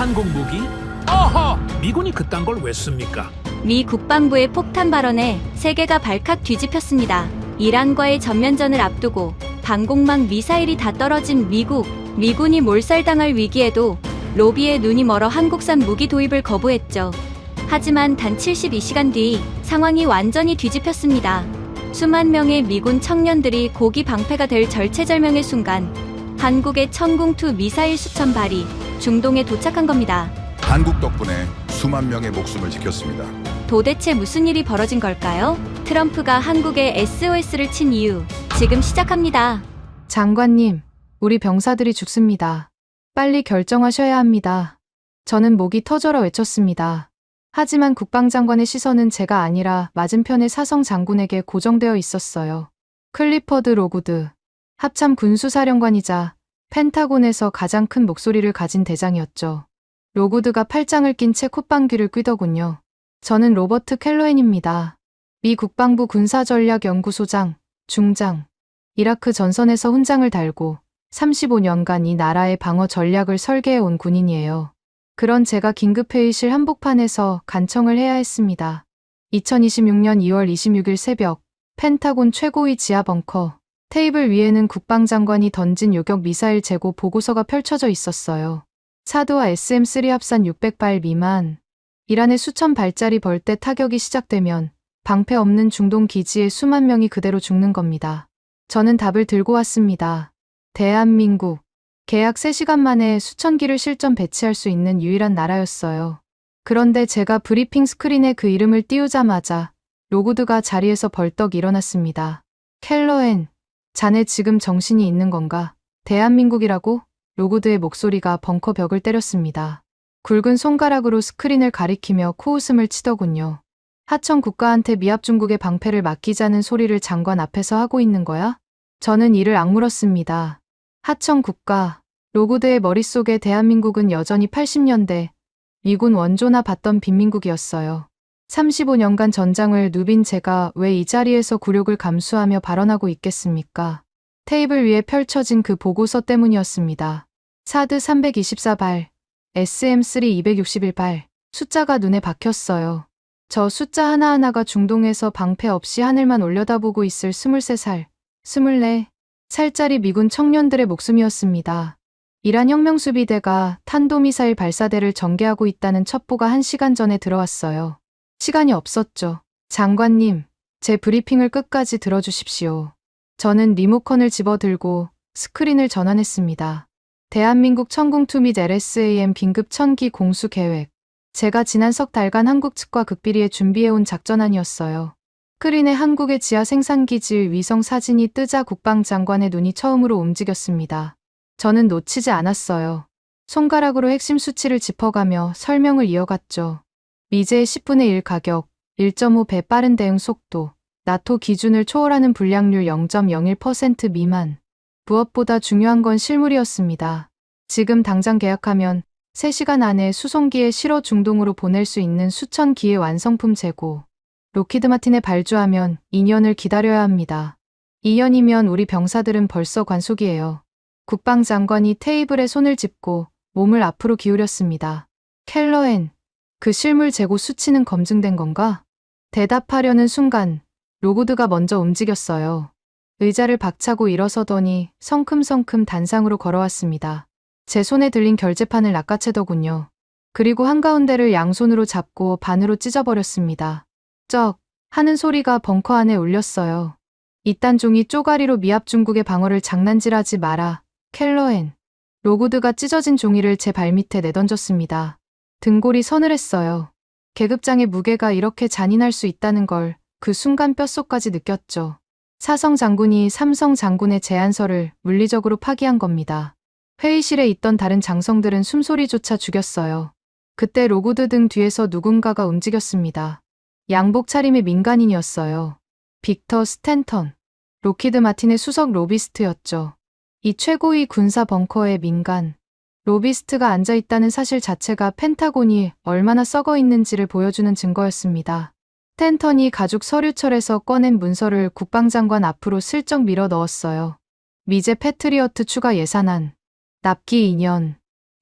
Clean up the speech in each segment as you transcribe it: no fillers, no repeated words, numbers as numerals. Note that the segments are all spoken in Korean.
한국 무기? 어허! 미군이 그딴 걸 왜 씁니까? 미 국방부의 폭탄 발언에 세계가 발칵 뒤집혔습니다. 이란과의 전면전을 앞두고 방공망 미사일이 다 떨어진 미국. 미군이 몰살당할 위기에도 로비의 눈이 멀어 한국산 무기 도입을 거부했죠. 하지만 단 72시간 뒤 상황이 완전히 뒤집혔습니다. 수만 명의 미군 청년들이 고기 방패가 될 절체절명의 순간 한국의 천궁2 미사일 수천 발이 중동에 도착한 겁니다. 한국 덕분에 수만 명의 목숨을 지켰습니다. 도대체 무슨 일이 벌어진 걸까요? 트럼프가 한국에 SOS를 친 이유, 지금 시작합니다. 장관님, 우리 병사들이 죽습니다. 빨리 결정하셔야 합니다. 저는 목이 터져라 외쳤습니다. 하지만 국방장관의 시선은 제가 아니라 맞은편의 사성 장군에게 고정되어 있었어요. 클리퍼드 로구드, 합참 군수사령관이자 펜타곤에서 가장 큰 목소리를 가진 대장이었죠. 로구드가 팔짱을 낀 채 콧방귀를 뀌더군요. 저는 로버트 켈러헨입니다. 미 국방부 군사전략연구소장, 중장. 이라크 전선에서 훈장을 달고 35년간 이 나라의 방어 전략을 설계해온 군인이에요. 그런 제가 긴급회의실 한복판에서 간청을 해야 했습니다. 2026년 2월 26일 새벽, 펜타곤 최고위 지하 벙커, 테이블 위에는 국방장관이 던진 요격 미사일 재고 보고서가 펼쳐져 있었어요. 사드와 SM-3 합산 600발 미만. 이란의 수천 발짜리 벌떼 타격이 시작되면 방패 없는 중동 기지에 수만 명이 그대로 죽는 겁니다. 저는 답을 들고 왔습니다. 대한민국. 계약 3시간 만에 수천 기를 실전 배치할 수 있는 유일한 나라였어요. 그런데 제가 브리핑 스크린에 그 이름을 띄우자마자 로구드가 자리에서 벌떡 일어났습니다. 켈러헨, 자네 지금 정신이 있는 건가? 대한민국이라고? 로구드의 목소리가 벙커 벽을 때렸습니다. 굵은 손가락으로 스크린을 가리키며 코웃음을 치더군요. 하청 국가한테 미합 중국의 방패를 맡기자는 소리를 장관 앞에서 하고 있는 거야? 저는 이를 악물었습니다. 하청 국가. 로구드의 머릿속에 대한민국은 여전히 80년대 미군 원조나 받던 빈민국이었어요. 35년간 전장을 누빈 제가 왜 이 자리에서 굴욕을 감수하며 발언하고 있겠습니까? 테이블 위에 펼쳐진 그 보고서 때문이었습니다. 사드 324발, SM-3 261발, 숫자가 눈에 박혔어요. 저 숫자 하나하나가 중동에서 방패 없이 하늘만 올려다보고 있을 23살, 24살짜리 미군 청년들의 목숨이었습니다. 이란 혁명수비대가 탄도미사일 발사대를 전개하고 있다는 첩보가 1시간 전에 들어왔어요. 시간이 없었죠. 장관님, 제 브리핑을 끝까지 들어주십시오. 저는 리모컨을 집어들고 스크린을 전환했습니다. 대한민국 천궁2 및 LSAM 긴급 천기 공수 계획. 제가 지난 석 달간 한국 측과 극비리에 준비해온 작전안이었어요. 스크린에 한국의 지하 생산기지 위성 사진이 뜨자 국방장관의 눈이 처음으로 움직였습니다. 저는 놓치지 않았어요. 손가락으로 핵심 수치를 짚어가며 설명을 이어갔죠. 미제의 10분의 1 가격, 1.5배 빠른 대응 속도, 나토 기준을 초월하는 불량률 0.01% 미만. 무엇보다 중요한 건 실물이었습니다. 지금 당장 계약하면 3시간 안에 수송기에 실어 중동으로 보낼 수 있는 수천 기의 완성품 재고. 로키드 마틴에 발주하면 2년을 기다려야 합니다. 2년이면 우리 병사들은 벌써 관속이에요. 국방장관이 테이블에 손을 짚고 몸을 앞으로 기울였습니다. 켈러헨, 그 실물 재고 수치는 검증된 건가? 대답하려는 순간 로구드가 먼저 움직였어요. 의자를 박차고 일어서더니 성큼성큼 단상으로 걸어왔습니다. 제 손에 들린 결제판을 낚아채더군요. 그리고 한가운데를 양손으로 잡고 반으로 찢어버렸습니다. 쩍 하는 소리가 벙커 안에 울렸어요. 이딴 종이 쪼가리로 미합 중국의 방어를 장난질하지 마라. 켈러헨. 로구드가 찢어진 종이를 제 발밑에 내던졌습니다. 등골이 서늘했어요. 계급장의 무게가 이렇게 잔인할 수 있다는 걸 그 순간 뼛속까지 느꼈죠. 사성 장군이 삼성 장군의 제안서를 물리적으로 파기한 겁니다. 회의실에 있던 다른 장성들은 숨소리조차 죽였어요. 그때 로구드 등 뒤에서 누군가가 움직였습니다. 양복 차림의 민간인이었어요. 빅터 스탠턴. 로키드 마틴의 수석 로비스트였죠. 이 최고위 군사 벙커의 민간. 로비스트가 앉아있다는 사실 자체가 펜타곤이 얼마나 썩어 있는지를 보여주는 증거였습니다. 스탠턴이 가죽 서류철에서 꺼낸 문서를 국방장관 앞으로 슬쩍 밀어 넣었어요. 미제 패트리어트 추가 예산안. 납기 2년.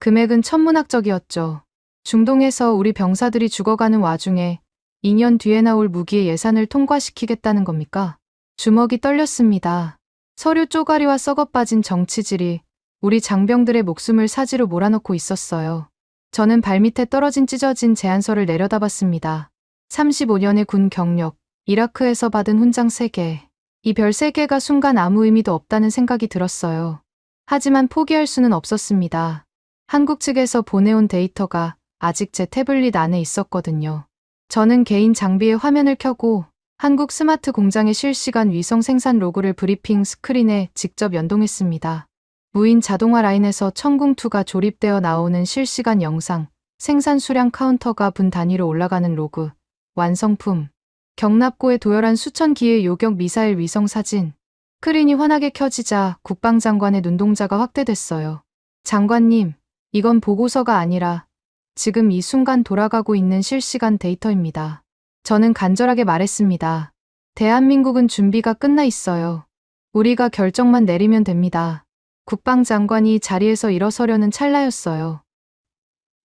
금액은 천문학적이었죠. 중동에서 우리 병사들이 죽어가는 와중에 2년 뒤에 나올 무기의 예산을 통과시키겠다는 겁니까? 주먹이 떨렸습니다. 서류 쪼가리와 썩어빠진 정치질이 우리 장병들의 목숨을 사지로 몰아넣고 있었어요. 저는 발밑에 떨어진 찢어진 제안서를 내려다봤습니다. 35년의 군 경력, 이라크에서 받은 훈장 3개. 이 별 3개가 순간 아무 의미도 없다는 생각이 들었어요. 하지만 포기할 수는 없었습니다. 한국 측에서 보내온 데이터가 아직 제 태블릿 안에 있었거든요. 저는 개인 장비의 화면을 켜고 한국 스마트 공장의 실시간 위성 생산 로그를 브리핑 스크린에 직접 연동했습니다. 무인 자동화 라인에서 천궁2가 조립되어 나오는 실시간 영상, 생산 수량 카운터가 분 단위로 올라가는 로그, 완성품, 경납고에 도열한 수천 기의 요격 미사일 위성 사진. 스크린이 환하게 켜지자 국방장관의 눈동자가 확대됐어요. 장관님, 이건 보고서가 아니라 지금 이 순간 돌아가고 있는 실시간 데이터입니다. 저는 간절하게 말했습니다. 대한민국은 준비가 끝나 있어요. 우리가 결정만 내리면 됩니다. 국방장관이 자리에서 일어서려는 찰나였어요.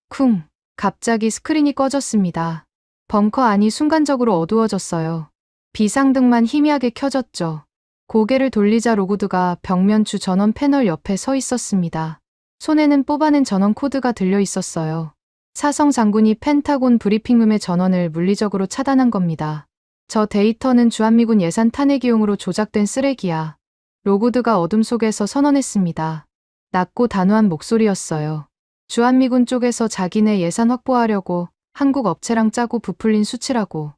쿵, 갑자기 스크린이 꺼졌습니다. 벙커 안이 순간적으로 어두워졌어요. 비상등만 희미하게 켜졌죠. 고개를 돌리자 로그드가 벽면 주 전원 패널 옆에 서 있었습니다. 손에는 뽑아낸 전원 코드가 들려 있었어요. 사성 장군이 펜타곤 브리핑룸의 전원을 물리적으로 차단한 겁니다. 저 데이터는 주한미군 예산 탄핵이용으로 조작된 쓰레기야. 로그드가 어둠 속에서 선언했습니다. 낮고 단호한 목소리였어요. 주한미군 쪽에서 자기네 예산 확보하려고 한국 업체랑 짜고 부풀린 수치라고.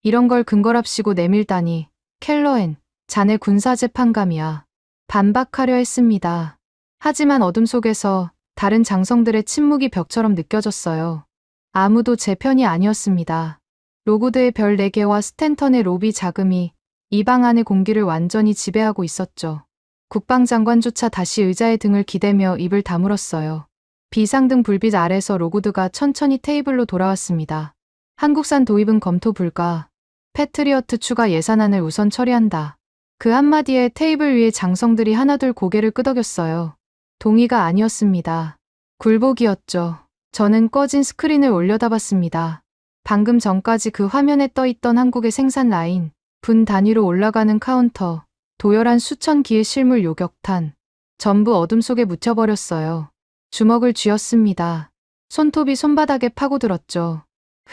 이런 걸 근거랍시고 내밀다니. 켈러엔, 자네 군사재판감이야. 반박하려 했습니다. 하지만 어둠 속에서 다른 장성들의 침묵이 벽처럼 느껴졌어요. 아무도 제 편이 아니었습니다. 로그드의 별 4개와 스탠턴의 로비 자금이 이 방 안의 공기를 완전히 지배하고 있었죠. 국방장관조차 다시 의자에 등을 기대며 입을 다물었어요. 비상등 불빛 아래서 로그드가 천천히 테이블로 돌아왔습니다. 한국산 도입은 검토 불가. 패트리어트 추가 예산안을 우선 처리한다. 그 한마디에 테이블 위에 장성들이 하나둘 고개를 끄덕였어요. 동의가 아니었습니다. 굴복이었죠. 저는 꺼진 스크린을 올려다봤습니다. 방금 전까지 그 화면에 떠있던 한국의 생산 라인, 분 단위로 올라가는 카운터, 도열한 수천 기의 실물 요격탄, 전부 어둠 속에 묻혀버렸어요. 주먹을 쥐었습니다. 손톱이 손바닥에 파고들었죠.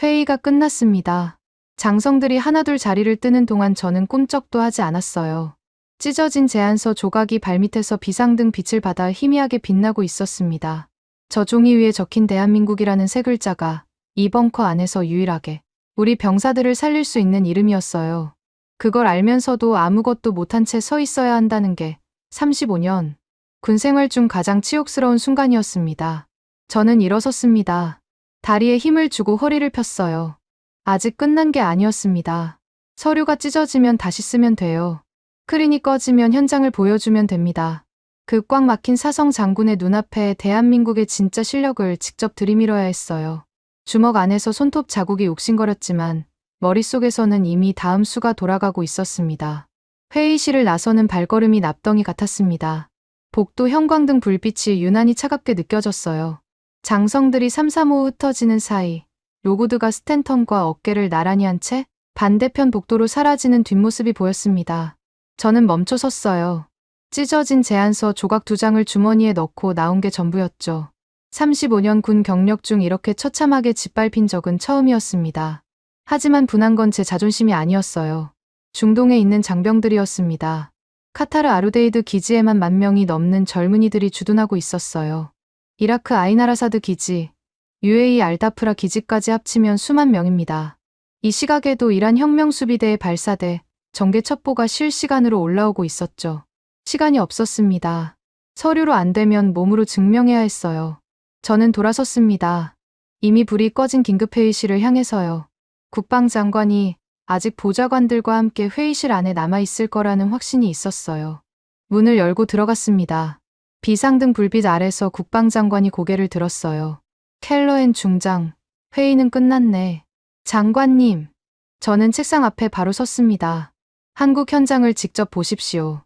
회의가 끝났습니다. 장성들이 하나둘 자리를 뜨는 동안 저는 꼼짝도 하지 않았어요. 찢어진 제안서 조각이 발밑에서 비상등 빛을 받아 희미하게 빛나고 있었습니다. 저 종이 위에 적힌 대한민국이라는 세 글자가 이 벙커 안에서 유일하게 우리 병사들을 살릴 수 있는 이름이었어요. 그걸 알면서도 아무것도 못한 채 서 있어야 한다는 게 35년 군 생활 중 가장 치욕스러운 순간이었습니다. 저는 일어섰습니다. 다리에 힘을 주고 허리를 폈어요. 아직 끝난 게 아니었습니다. 서류가 찢어지면 다시 쓰면 돼요. 스크린이 꺼지면 현장을 보여주면 됩니다. 그 꽉 막힌 사성 장군의 눈앞에 대한민국의 진짜 실력을 직접 들이밀어야 했어요. 주먹 안에서 손톱 자국이 욱신거렸지만 머릿속에서는 이미 다음 수가 돌아가고 있었습니다. 회의실을 나서는 발걸음이 납덩이 같았습니다. 복도 형광등 불빛이 유난히 차갑게 느껴졌어요. 장성들이 삼삼오오 흩어지는 사이 로그드가 스탠턴과 어깨를 나란히 한 채 반대편 복도로 사라지는 뒷모습이 보였습니다. 저는 멈춰 섰어요. 찢어진 제안서 조각 2장을 주머니에 넣고 나온 게 전부였죠. 35년 군 경력 중 이렇게 처참하게 짓밟힌 적은 처음이었습니다. 하지만 분한 건 제 자존심이 아니었어요. 중동에 있는 장병들이었습니다. 카타르 아루데이드 기지에만 10,000명이 넘는 젊은이들이 주둔하고 있었어요. 이라크 아인아라사드 기지, UAE 알다프라 기지까지 합치면 수만 명입니다. 이 시각에도 이란 혁명수비대의 발사대, 정계 첩보가 실시간으로 올라오고 있었죠. 시간이 없었습니다. 서류로 안 되면 몸으로 증명해야 했어요. 저는 돌아섰습니다. 이미 불이 꺼진 긴급회의실을 향해서요. 국방장관이 아직 보좌관들과 함께 회의실 안에 남아있을 거라는 확신이 있었어요. 문을 열고 들어갔습니다. 비상등 불빛 아래서 국방장관이 고개를 들었어요. 켈러엔 중장, 회의는 끝났네. 장관님, 저는 책상 앞에 바로 섰습니다. 한국 현장을 직접 보십시오.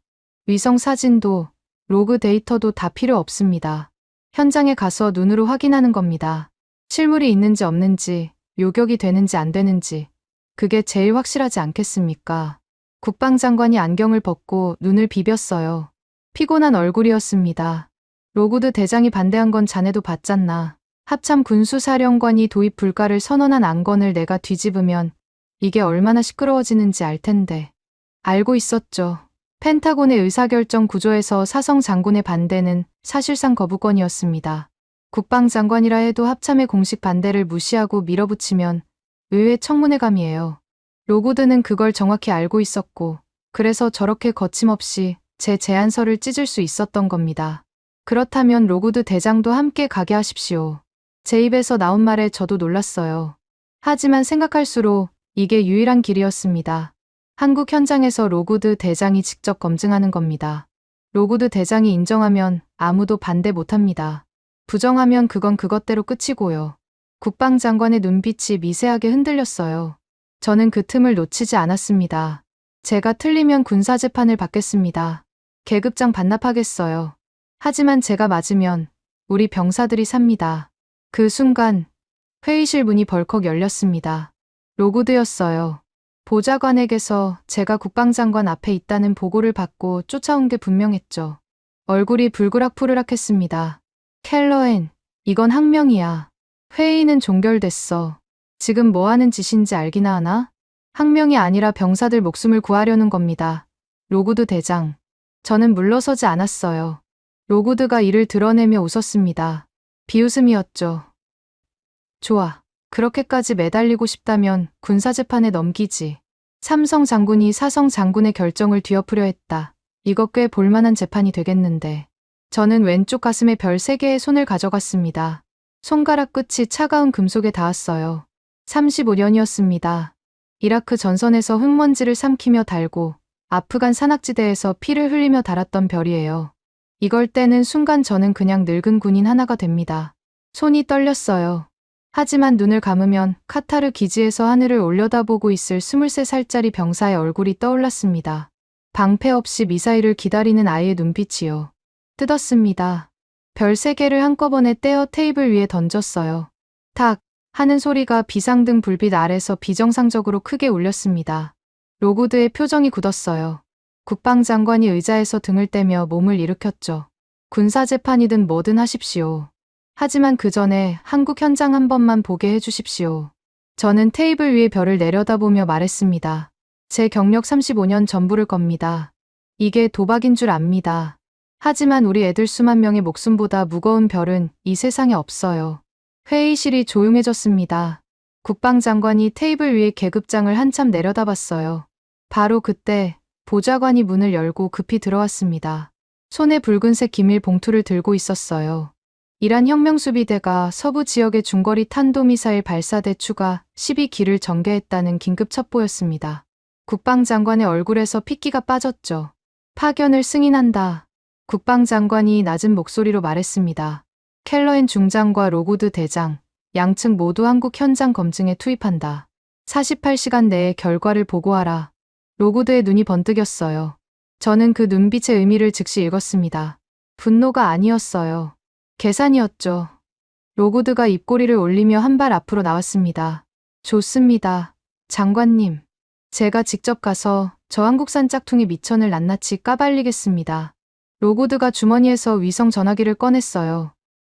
위성 사진도, 로그 데이터도 다 필요 없습니다. 현장에 가서 눈으로 확인하는 겁니다. 실물이 있는지 없는지, 요격이 되는지 안 되는지. 그게 제일 확실하지 않겠습니까? 국방장관이 안경을 벗고 눈을 비볐어요. 피곤한 얼굴이었습니다. 로구드 대장이 반대한 건 자네도 봤잖나. 합참 군수사령관이 도입 불가를 선언한 안건을 내가 뒤집으면 이게 얼마나 시끄러워지는지 알 텐데. 알고 있었죠. 펜타곤의 의사결정 구조에서 사성 장군의 반대는 사실상 거부권이었습니다. 국방장관이라 해도 합참의 공식 반대를 무시하고 밀어붙이면 의회 청문회감이에요. 로구드는 그걸 정확히 알고 있었고, 그래서 저렇게 거침없이 제 제안서를 찢을 수 있었던 겁니다. 그렇다면 로구드 대장도 함께 가게 하십시오. 제 입에서 나온 말에 저도 놀랐어요. 하지만 생각할수록 이게 유일한 길이었습니다. 한국 현장에서 로구드 대장이 직접 검증하는 겁니다. 로구드 대장이 인정하면 아무도 반대 못합니다. 부정하면 그건 그것대로 끝이고요. 국방장관의 눈빛이 미세하게 흔들렸어요. 저는 그 틈을 놓치지 않았습니다. 제가 틀리면 군사재판을 받겠습니다. 계급장 반납하겠어요. 하지만 제가 맞으면 우리 병사들이 삽니다. 그 순간 회의실 문이 벌컥 열렸습니다. 로구드였어요. 보좌관에게서 제가 국방장관 앞에 있다는 보고를 받고 쫓아온 게 분명했죠. 얼굴이 불그락푸르락했습니다. 켈러엔, 이건 항명이야. 회의는 종결됐어. 지금 뭐 하는 짓인지 알기나 하나? 항명이 아니라 병사들 목숨을 구하려는 겁니다. 로구드 대장. 저는 물러서지 않았어요. 로구드가 이를 드러내며 웃었습니다. 비웃음이었죠. 좋아. 그렇게까지 매달리고 싶다면 군사재판에 넘기지. 삼성 장군이 사성 장군의 결정을 뒤엎으려 했다. 이거 꽤 볼만한 재판이 되겠는데. 저는 왼쪽 가슴에 별 3개의 손을 가져갔습니다. 손가락 끝이 차가운 금속에 닿았어요. 35년이었습니다. 이라크 전선에서 흙먼지를 삼키며 달고 아프간 산악지대에서 피를 흘리며 달았던 별이에요. 이걸 때는 순간 저는 그냥 늙은 군인 하나가 됩니다. 손이 떨렸어요. 하지만 눈을 감으면 카타르 기지에서 하늘을 올려다보고 있을 23살짜리 병사의 얼굴이 떠올랐습니다. 방패 없이 미사일을 기다리는 아이의 눈빛이요. 뜯었습니다. 별 3개를 한꺼번에 떼어 테이블 위에 던졌어요. 탁 하는 소리가 비상등 불빛 아래서 비정상적으로 크게 울렸습니다. 로구드의 표정이 굳었어요. 국방장관이 의자에서 등을 떼며 몸을 일으켰죠. 군사재판이든 뭐든 하십시오. 하지만 그 전에 한국 현장 한 번만 보게 해주십시오. 저는 테이블 위에 별을 내려다보며 말했습니다. 제 경력 35년 전부를 겁니다. 이게 도박인 줄 압니다. 하지만 우리 애들 수만 명의 목숨보다 무거운 별은 이 세상에 없어요. 회의실이 조용해졌습니다. 국방장관이 테이블 위에 계급장을 한참 내려다봤어요. 바로 그때 보좌관이 문을 열고 급히 들어왔습니다. 손에 붉은색 기밀 봉투를 들고 있었어요. 이란 혁명수비대가 서부 지역의 중거리 탄도미사일 발사대 추가 12기를 전개했다는 긴급 첩보였습니다. 국방장관의 얼굴에서 핏기가 빠졌죠. 파견을 승인한다. 국방장관이 낮은 목소리로 말했습니다. 켈러엔 중장과 로구드 대장, 양측 모두 한국 현장 검증에 투입한다. 48시간 내에 결과를 보고하라. 로구드의 눈이 번뜩였어요. 저는 그 눈빛의 의미를 즉시 읽었습니다. 분노가 아니었어요. 계산이었죠. 로구드가 입꼬리를 올리며 한 발 앞으로 나왔습니다. 좋습니다. 장관님. 제가 직접 가서 저 한국산 짝퉁이 미천을 낱낱이 까발리겠습니다. 로구드가 주머니에서 위성 전화기를 꺼냈어요.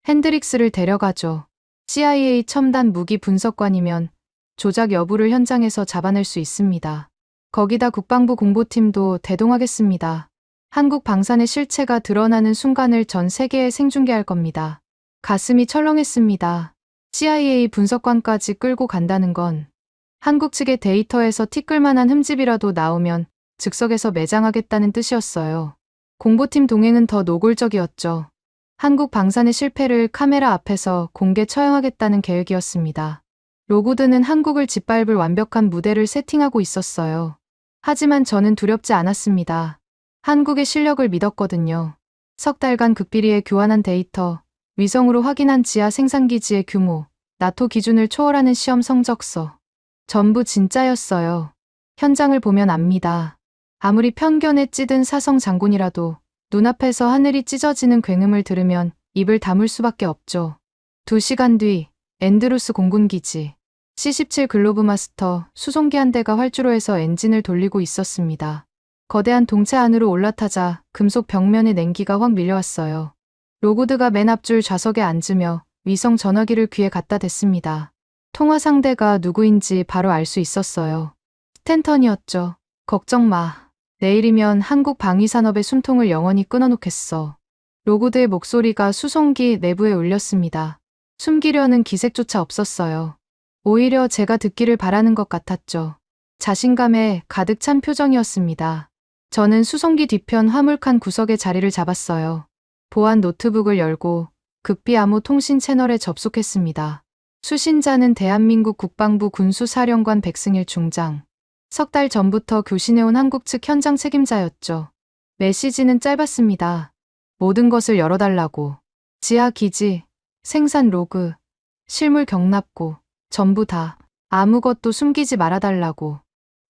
핸드릭스를 데려가죠. CIA 첨단 무기 분석관이면 조작 여부를 현장에서 잡아낼 수 있습니다. 거기다 국방부 공보팀도 대동하겠습니다. 한국 방산의 실체가 드러나는 순간을 전 세계에 생중계할 겁니다. 가슴이 철렁했습니다. CIA 분석관까지 끌고 간다는 건 한국 측의 데이터에서 티끌만한 흠집이라도 나오면 즉석에서 매장하겠다는 뜻이었어요. 공보팀 동행은 더 노골적이었죠. 한국 방산의 실패를 카메라 앞에서 공개 처형하겠다는 계획이었습니다. 로구드는 한국을 짓밟을 완벽한 무대를 세팅하고 있었어요. 하지만 저는 두렵지 않았습니다. 한국의 실력을 믿었거든요. 석 달간 극비리에 교환한 데이터, 위성으로 확인한 지하 생산기지의 규모, 나토 기준을 초월하는 시험 성적서. 전부 진짜였어요. 현장을 보면 압니다. 아무리 편견에 찌든 사성 장군이라도 눈앞에서 하늘이 찢어지는 굉음을 들으면 입을 다물 수밖에 없죠. 2시간 뒤 앤드루스 공군기지 C-17 글로브 마스터 수송기 한 대가 활주로에서 엔진을 돌리고 있었습니다. 거대한 동체 안으로 올라타자 금속 벽면에 냉기가 확 밀려왔어요. 로고드가 맨 앞줄 좌석에 앉으며 위성 전화기를 귀에 갖다 댔습니다. 통화 상대가 누구인지 바로 알 수 있었어요. 스탠턴이었죠. 걱정 마. 내일이면 한국 방위산업의 숨통을 영원히 끊어놓겠어. 로고드의 목소리가 수송기 내부에 울렸습니다. 숨기려는 기색조차 없었어요. 오히려 제가 듣기를 바라는 것 같았죠. 자신감에 가득 찬 표정이었습니다. 저는 수송기 뒤편 화물칸 구석에 자리를 잡았어요. 보안 노트북을 열고 급비 암호 통신 채널에 접속했습니다. 수신자는 대한민국 국방부 군수사령관 백승일 중장. 석 달 전부터 교신해온 한국 측 현장 책임자였죠. 메시지는 짧았습니다. 모든 것을 열어달라고. 지하 기지, 생산 로그, 실물 경납고, 전부 다. 아무것도 숨기지 말아달라고.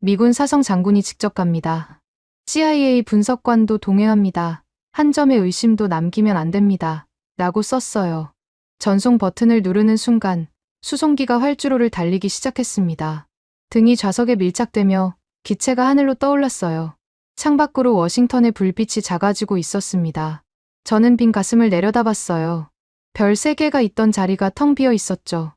미군 사성 장군이 직접 갑니다. CIA 분석관도 동행합니다. 한 점의 의심도 남기면 안 됩니다. 라고 썼어요. 전송 버튼을 누르는 순간 수송기가 활주로를 달리기 시작했습니다. 등이 좌석에 밀착되며 기체가 하늘로 떠올랐어요. 창밖으로 워싱턴의 불빛이 작아지고 있었습니다. 저는 빈 가슴을 내려다봤어요. 별 3개가 있던 자리가 텅 비어 있었죠.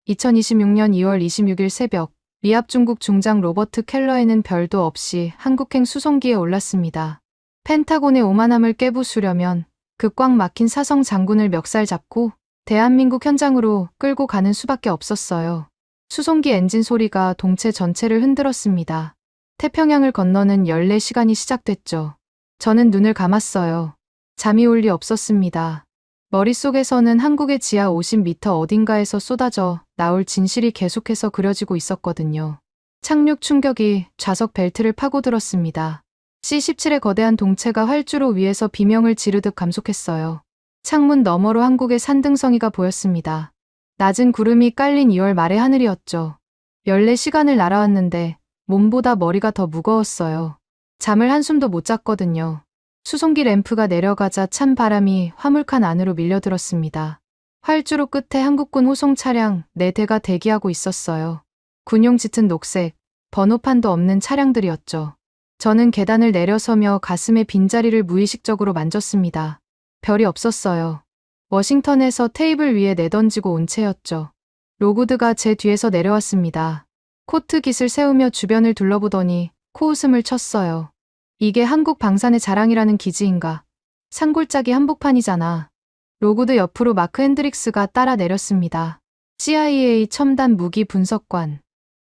2026년 2월 26일 새벽, 미합 중국 중장 로버트 켈러에는 별도 없이 한국행 수송기에 올랐습니다. 펜타곤의 오만함을 깨부수려면 그 꽉 막힌 사성 장군을 멱살 잡고 대한민국 현장으로 끌고 가는 수밖에 없었어요. 수송기 엔진 소리가 동체 전체를 흔들었습니다. 태평양을 건너는 14시간이 시작됐죠. 저는 눈을 감았어요. 잠이 올 리 없었습니다. 머릿속에서는 한국의 지하 50m 어딘가에서 쏟아져 나올 진실이 계속해서 그려지고 있었거든요. 착륙 충격이 좌석 벨트를 파고들었습니다. C-17의 거대한 동체가 활주로 위에서 비명을 지르듯 감속했어요. 창문 너머로 한국의 산등성이가 보였습니다. 낮은 구름이 깔린 2월 말의 하늘이었죠. 14시간을 날아왔는데 몸보다 머리가 더 무거웠어요. 잠을 한숨도 못 잤거든요. 수송기 램프가 내려가자 찬 바람이 화물칸 안으로 밀려들었습니다. 활주로 끝에 한국군 호송 차량 4대가 대기하고 있었어요. 군용 짙은 녹색, 번호판도 없는 차량들이었죠. 저는 계단을 내려서며 가슴의 빈자리를 무의식적으로 만졌습니다. 별이 없었어요. 워싱턴에서 테이블 위에 내던지고 온 채였죠. 로고드가 제 뒤에서 내려왔습니다. 코트 깃을 세우며 주변을 둘러보더니 코웃음을 쳤어요. 이게 한국 방산의 자랑이라는 기지인가? 산골짜기 한복판이잖아. 로고드 옆으로 마크 핸드릭스가 따라 내렸습니다. CIA 첨단 무기 분석관.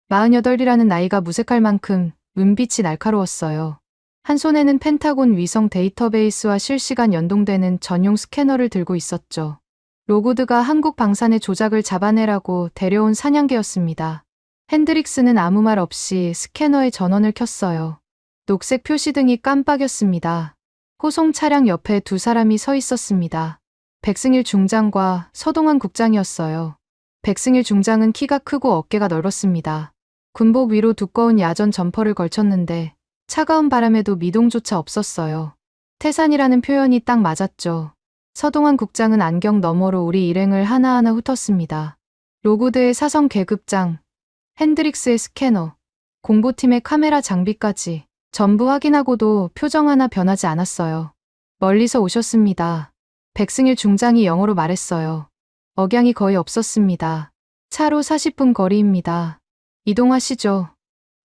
48이라는 나이가 무색할 만큼 눈빛이 날카로웠어요. 한 손에는 펜타곤 위성 데이터베이스와 실시간 연동되는 전용 스캐너를 들고 있었죠. 로고드가 한국 방산의 조작을 잡아내라고 데려온 사냥개였습니다. 핸드릭스는 아무 말 없이 스캐너의 전원을 켰어요. 녹색 표시등이 깜빡였습니다. 호송 차량 옆에 2사람이 서 있었습니다. 백승일 중장과 서동환 국장이었어요. 백승일 중장은 키가 크고 어깨가 넓었습니다. 군복 위로 두꺼운 야전 점퍼를 걸쳤는데 차가운 바람에도 미동조차 없었어요. 태산이라는 표현이 딱 맞았죠. 서동환 국장은 안경 너머로 우리 일행을 하나하나 훑었습니다. 로고드의 사성 계급장, 핸드릭스의 스캐너, 공보팀의 카메라 장비까지 전부 확인하고도 표정 하나 변하지 않았어요. 멀리서 오셨습니다. 백승일 중장이 영어로 말했어요. 억양이 거의 없었습니다. 차로 40분 거리입니다. 이동하시죠.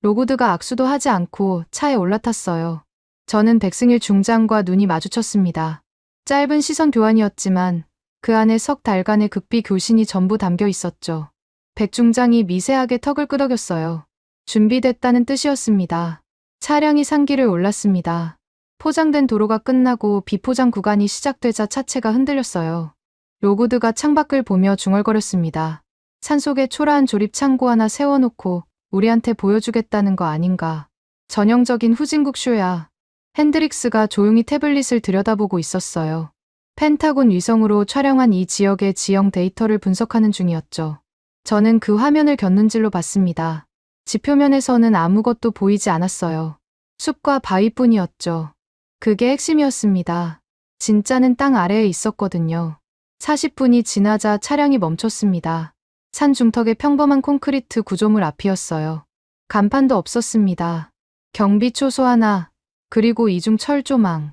로고드가 악수도 하지 않고 차에 올라탔어요. 저는 백승일 중장과 눈이 마주쳤습니다. 짧은 시선 교환이었지만 그 안에 석 달간의 극비 교신이 전부 담겨 있었죠. 백 중장이 미세하게 턱을 끄덕였어요. 준비됐다는 뜻이었습니다. 차량이 산길을 올랐습니다. 포장된 도로가 끝나고 비포장 구간이 시작되자 차체가 흔들렸어요. 로고드가 창밖을 보며 중얼거렸습니다. 산속에 초라한 조립 창고 하나 세워놓고 우리한테 보여주겠다는 거 아닌가. 전형적인 후진국 쇼야. 핸드릭스가 조용히 태블릿을 들여다보고 있었어요. 펜타곤 위성으로 촬영한 이 지역의 지형 데이터를 분석하는 중이었죠. 저는 그 화면을 곁눈질로 봤습니다. 지표면에서는 아무것도 보이지 않았어요. 숲과 바위뿐이었죠. 그게 핵심이었습니다. 진짜는 땅 아래에 있었거든요. 40분이 지나자 차량이 멈췄습니다. 산 중턱의 평범한 콘크리트 구조물 앞이었어요. 간판도 없었습니다. 경비 초소 하나, 그리고 이중 철조망.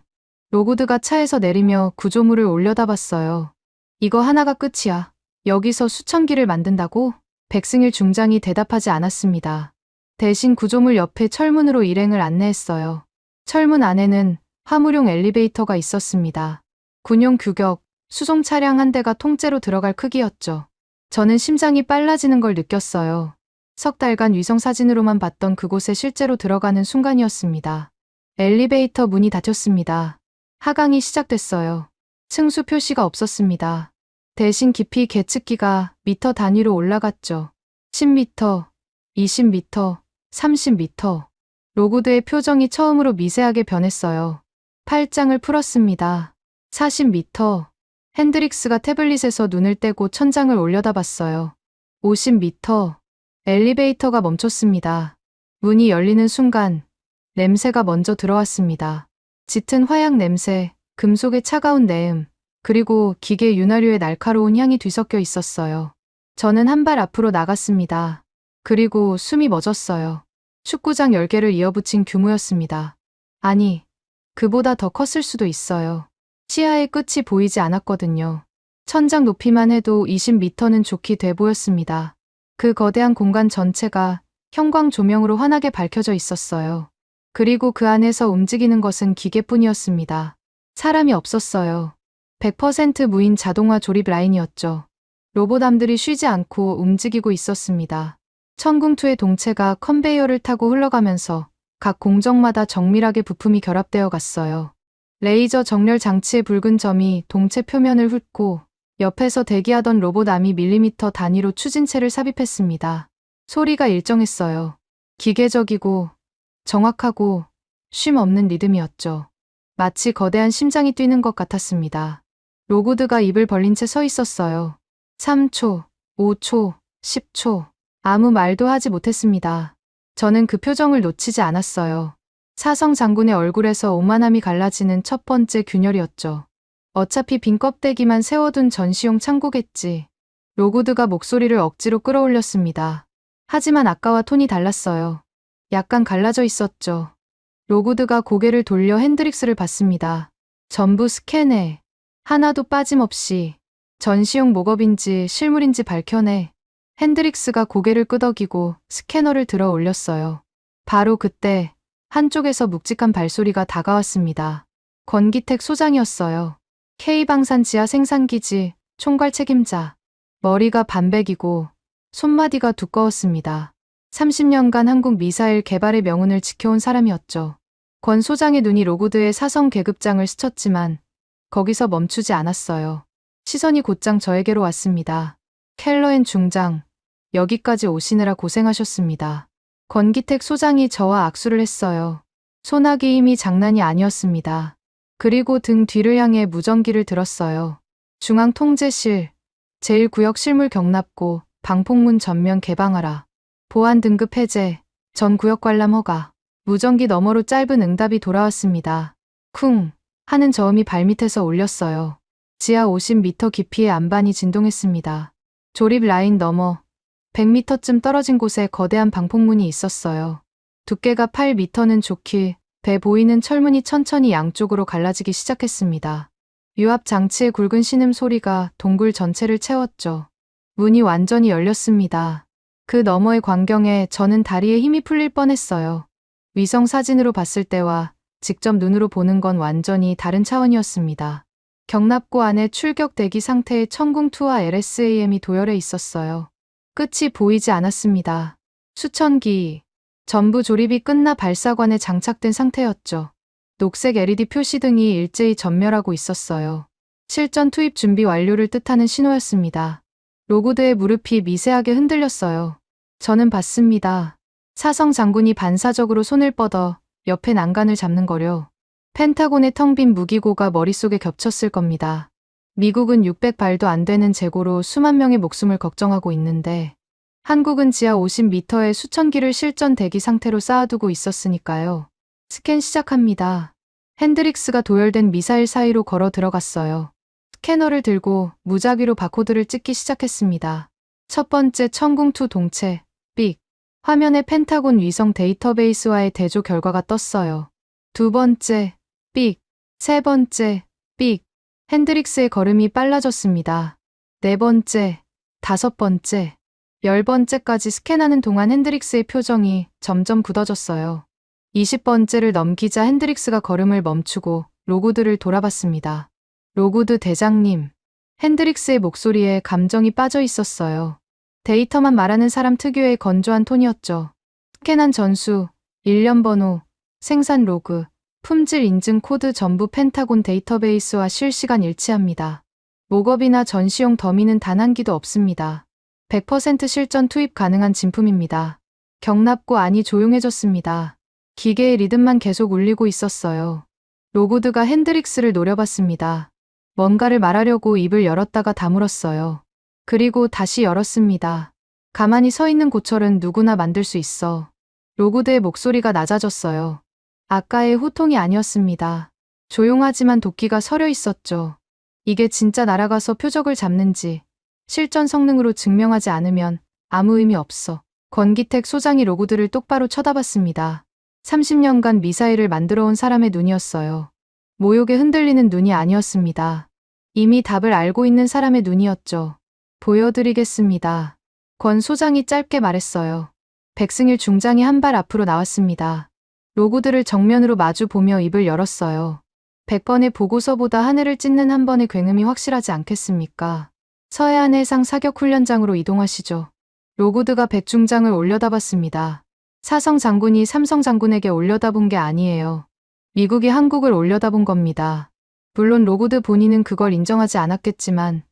로고드가 차에서 내리며 구조물을 올려다봤어요. 이거 하나가 끝이야. 여기서 수천 기를 만든다고? 백승일 중장이 대답하지 않았습니다. 대신 구조물 옆에 철문으로 일행을 안내했어요. 철문 안에는 화물용 엘리베이터가 있었습니다. 군용 규격, 수송 차량 한 대가 통째로 들어갈 크기였죠. 저는 심장이 빨라지는 걸 느꼈어요. 석 달간 위성사진으로만 봤던 그곳에 실제로 들어가는 순간이었습니다. 엘리베이터 문이 닫혔습니다. 하강이 시작됐어요. 층수 표시가 없었습니다. 대신 깊이 계측기가 미터 단위로 올라갔죠. 10m, 20m, 30m. 로고드의 표정이 처음으로 미세하게 변했어요. 팔짱을 풀었습니다. 40m. 핸드릭스가 태블릿에서 눈을 떼고 천장을 올려다봤어요. 50m. 엘리베이터가 멈췄습니다. 문이 열리는 순간 냄새가 먼저 들어왔습니다. 짙은 화약 냄새, 금속의 차가운 내음, 그리고 기계 윤활유의 날카로운 향이 뒤섞여 있었어요. 저는 한 발 앞으로 나갔습니다. 그리고 숨이 멎었어요. 축구장 10개를 이어붙인 규모였습니다. 아니, 그보다 더 컸을 수도 있어요. 시야의 끝이 보이지 않았거든요. 천장 높이만 해도 20m는 좋게 돼 보였습니다. 그 거대한 공간 전체가 형광 조명으로 환하게 밝혀져 있었어요. 그리고 그 안에서 움직이는 것은 기계뿐이었습니다. 사람이 없었어요. 100% 무인 자동화 조립 라인이었죠. 로봇암들이 쉬지 않고 움직이고 있었습니다. 천궁투의 동체가 컨베이어를 타고 흘러가면서 각 공정마다 정밀하게 부품이 결합되어 갔어요. 레이저 정렬 장치의 붉은 점이 동체 표면을 훑고 옆에서 대기하던 로봇암이 밀리미터 단위로 추진체를 삽입했습니다. 소리가 일정했어요. 기계적이고 정확하고 쉼 없는 리듬이었죠. 마치 거대한 심장이 뛰는 것 같았습니다. 로고드가 입을 벌린 채 서 있었어요. 3초, 5초, 10초. 아무 말도 하지 못했습니다. 저는 그 표정을 놓치지 않았어요. 사성 장군의 얼굴에서 오만함이 갈라지는 첫 번째 균열이었죠. 어차피 빈 껍데기만 세워둔 전시용 창고겠지. 로고드가 목소리를 억지로 끌어올렸습니다. 하지만 아까와 톤이 달랐어요. 약간 갈라져 있었죠. 로고드가 고개를 돌려 핸드릭스를 봤습니다. 전부 스캔해. 하나도 빠짐없이. 전시용 목업인지 실물인지 밝혀내. 핸드릭스가 고개를 끄덕이고 스캐너를 들어 올렸어요. 바로 그때 한쪽에서 묵직한 발소리가 다가왔습니다. 권기택 소장이었어요. K방산 지하 생산기지 총괄 책임자. 머리가 반백이고 손마디가 두꺼웠습니다. 30년간 한국 미사일 개발의 명운을 지켜온 사람이었죠. 권 소장의 눈이 로고드의 사성 계급장을 스쳤지만 거기서 멈추지 않았어요. 시선이 곧장 저에게로 왔습니다. 켈러엔 중장, 여기까지 오시느라 고생하셨습니다. 권기택 소장이 저와 악수를 했어요. 소나기 힘이 장난이 아니었습니다. 그리고 등 뒤를 향해 무전기를 들었어요. 중앙통제실, 제1구역 실물 경납고 방폭문 전면 개방하라. 보안 등급 해제, 전 구역 관람 허가. 무전기 너머로 짧은 응답이 돌아왔습니다. 쿵 하는 저음이 발밑에서 울렸어요. 지하 50m 깊이의 안반이 진동했습니다. 조립 라인 너머 100m쯤 떨어진 곳에 거대한 방폭문이 있었어요. 두께가 8m는 좋기, 배 보이는 철문이 천천히 양쪽으로 갈라지기 시작했습니다. 유압 장치의 굵은 신음 소리가 동굴 전체를 채웠죠. 문이 완전히 열렸습니다. 그 너머의 광경에 저는 다리에 힘이 풀릴 뻔했어요. 위성 사진으로 봤을 때와 직접 눈으로 보는 건 완전히 다른 차원이었습니다. 경납고 안에 출격 대기 상태의 천궁2와 LSAM이 도열해 있었어요. 끝이 보이지 않았습니다. 수천 기, 전부 조립이 끝나 발사관에 장착된 상태였죠. 녹색 LED 표시등이 일제히 전멸하고 있었어요. 실전 투입 준비 완료를 뜻하는 신호였습니다. 로고드의 무릎이 미세하게 흔들렸어요. 저는 봤습니다. 사성 장군이 반사적으로 손을 뻗어 옆에 난간을 잡는 거려. 펜타곤의 텅 빈 무기고가 머릿속에 겹쳤을 겁니다. 미국은 600발도 안 되는 재고로 수만 명의 목숨을 걱정하고 있는데 한국은 지하 50m의 수천 기를 실전 대기 상태로 쌓아두고 있었으니까요. 스캔 시작합니다. 핸드릭스가 도열된 미사일 사이로 걸어 들어갔어요. 스캐너를 들고 무작위로 바코드를 찍기 시작했습니다. 첫 번째 천궁2 동체, 삑. 화면에 펜타곤 위성 데이터베이스와의 대조 결과가 떴어요. 두 번째, 삑. 세 번째, 삑. 핸드릭스의 걸음이 빨라졌습니다. 네 번째, 다섯 번째, 10번째까지 스캔하는 동안 핸드릭스의 표정이 점점 굳어졌어요. 20번째를 넘기자 핸드릭스가 걸음을 멈추고 로구드를 돌아봤습니다. 로구드 대장님. 핸드릭스의 목소리에 감정이 빠져 있었어요. 데이터만 말하는 사람 특유의 건조한 톤이었죠. 스캔한 전수, 일련 번호, 생산 로그, 품질 인증 코드 전부 펜타곤 데이터베이스와 실시간 일치합니다. 목업이나 전시용 더미는 단 한 기도 없습니다. 100% 실전 투입 가능한 진품입니다. 경납고 안이 조용해졌습니다. 기계의 리듬만 계속 울리고 있었어요. 로구드가 핸드릭스를 노려봤습니다. 뭔가를 말하려고 입을 열었다가 다물었어요. 그리고 다시 열었습니다. 가만히 서 있는 고철은 누구나 만들 수 있어. 로구드의 목소리가 낮아졌어요. 아까의 호통이 아니었습니다. 조용하지만 도끼가 서려 있었죠. 이게 진짜 날아가서 표적을 잡는지 실전 성능으로 증명하지 않으면 아무 의미 없어. 권기택 소장이 로구드를 똑바로 쳐다봤습니다. 30년간 미사일을 만들어 온 사람의 눈이었어요. 모욕에 흔들리는 눈이 아니었습니다. 이미 답을 알고 있는 사람의 눈이었죠. 보여드리겠습니다. 권 소장이 짧게 말했어요. 백승일 중장이 한 발 앞으로 나왔습니다. 로구드를 정면으로 마주 보며 입을 열었어요. 100번의 보고서보다 하늘을 찢는 한 번의 굉음이 확실하지 않겠습니까? 서해안 해상 사격 훈련장으로 이동하시죠. 로구드가 백중장을 올려다봤습니다. 사성 장군이 삼성 장군에게 올려다본 게 아니에요. 미국이 한국을 올려다본 겁니다. 물론 로구드 본인은 그걸 인정하지 않았겠지만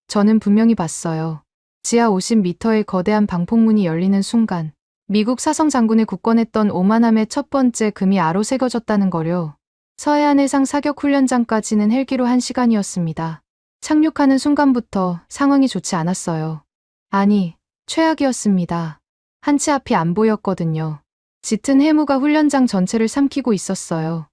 저는 분명히 봤어요. 지하 50m의 거대한 방폭문이 열리는 순간 미국 사성 장군의 굳건했던 오만함의 첫 번째 금이 아로 새겨졌다는 거요. 서해안 해상 사격 훈련장까지는 헬기로 1시간이었습니다. 착륙하는 순간부터 상황이 좋지 않았어요. 아니, 최악이었습니다. 한 치 앞이 안 보였거든요. 짙은 해무가 훈련장 전체를 삼키고 있었어요.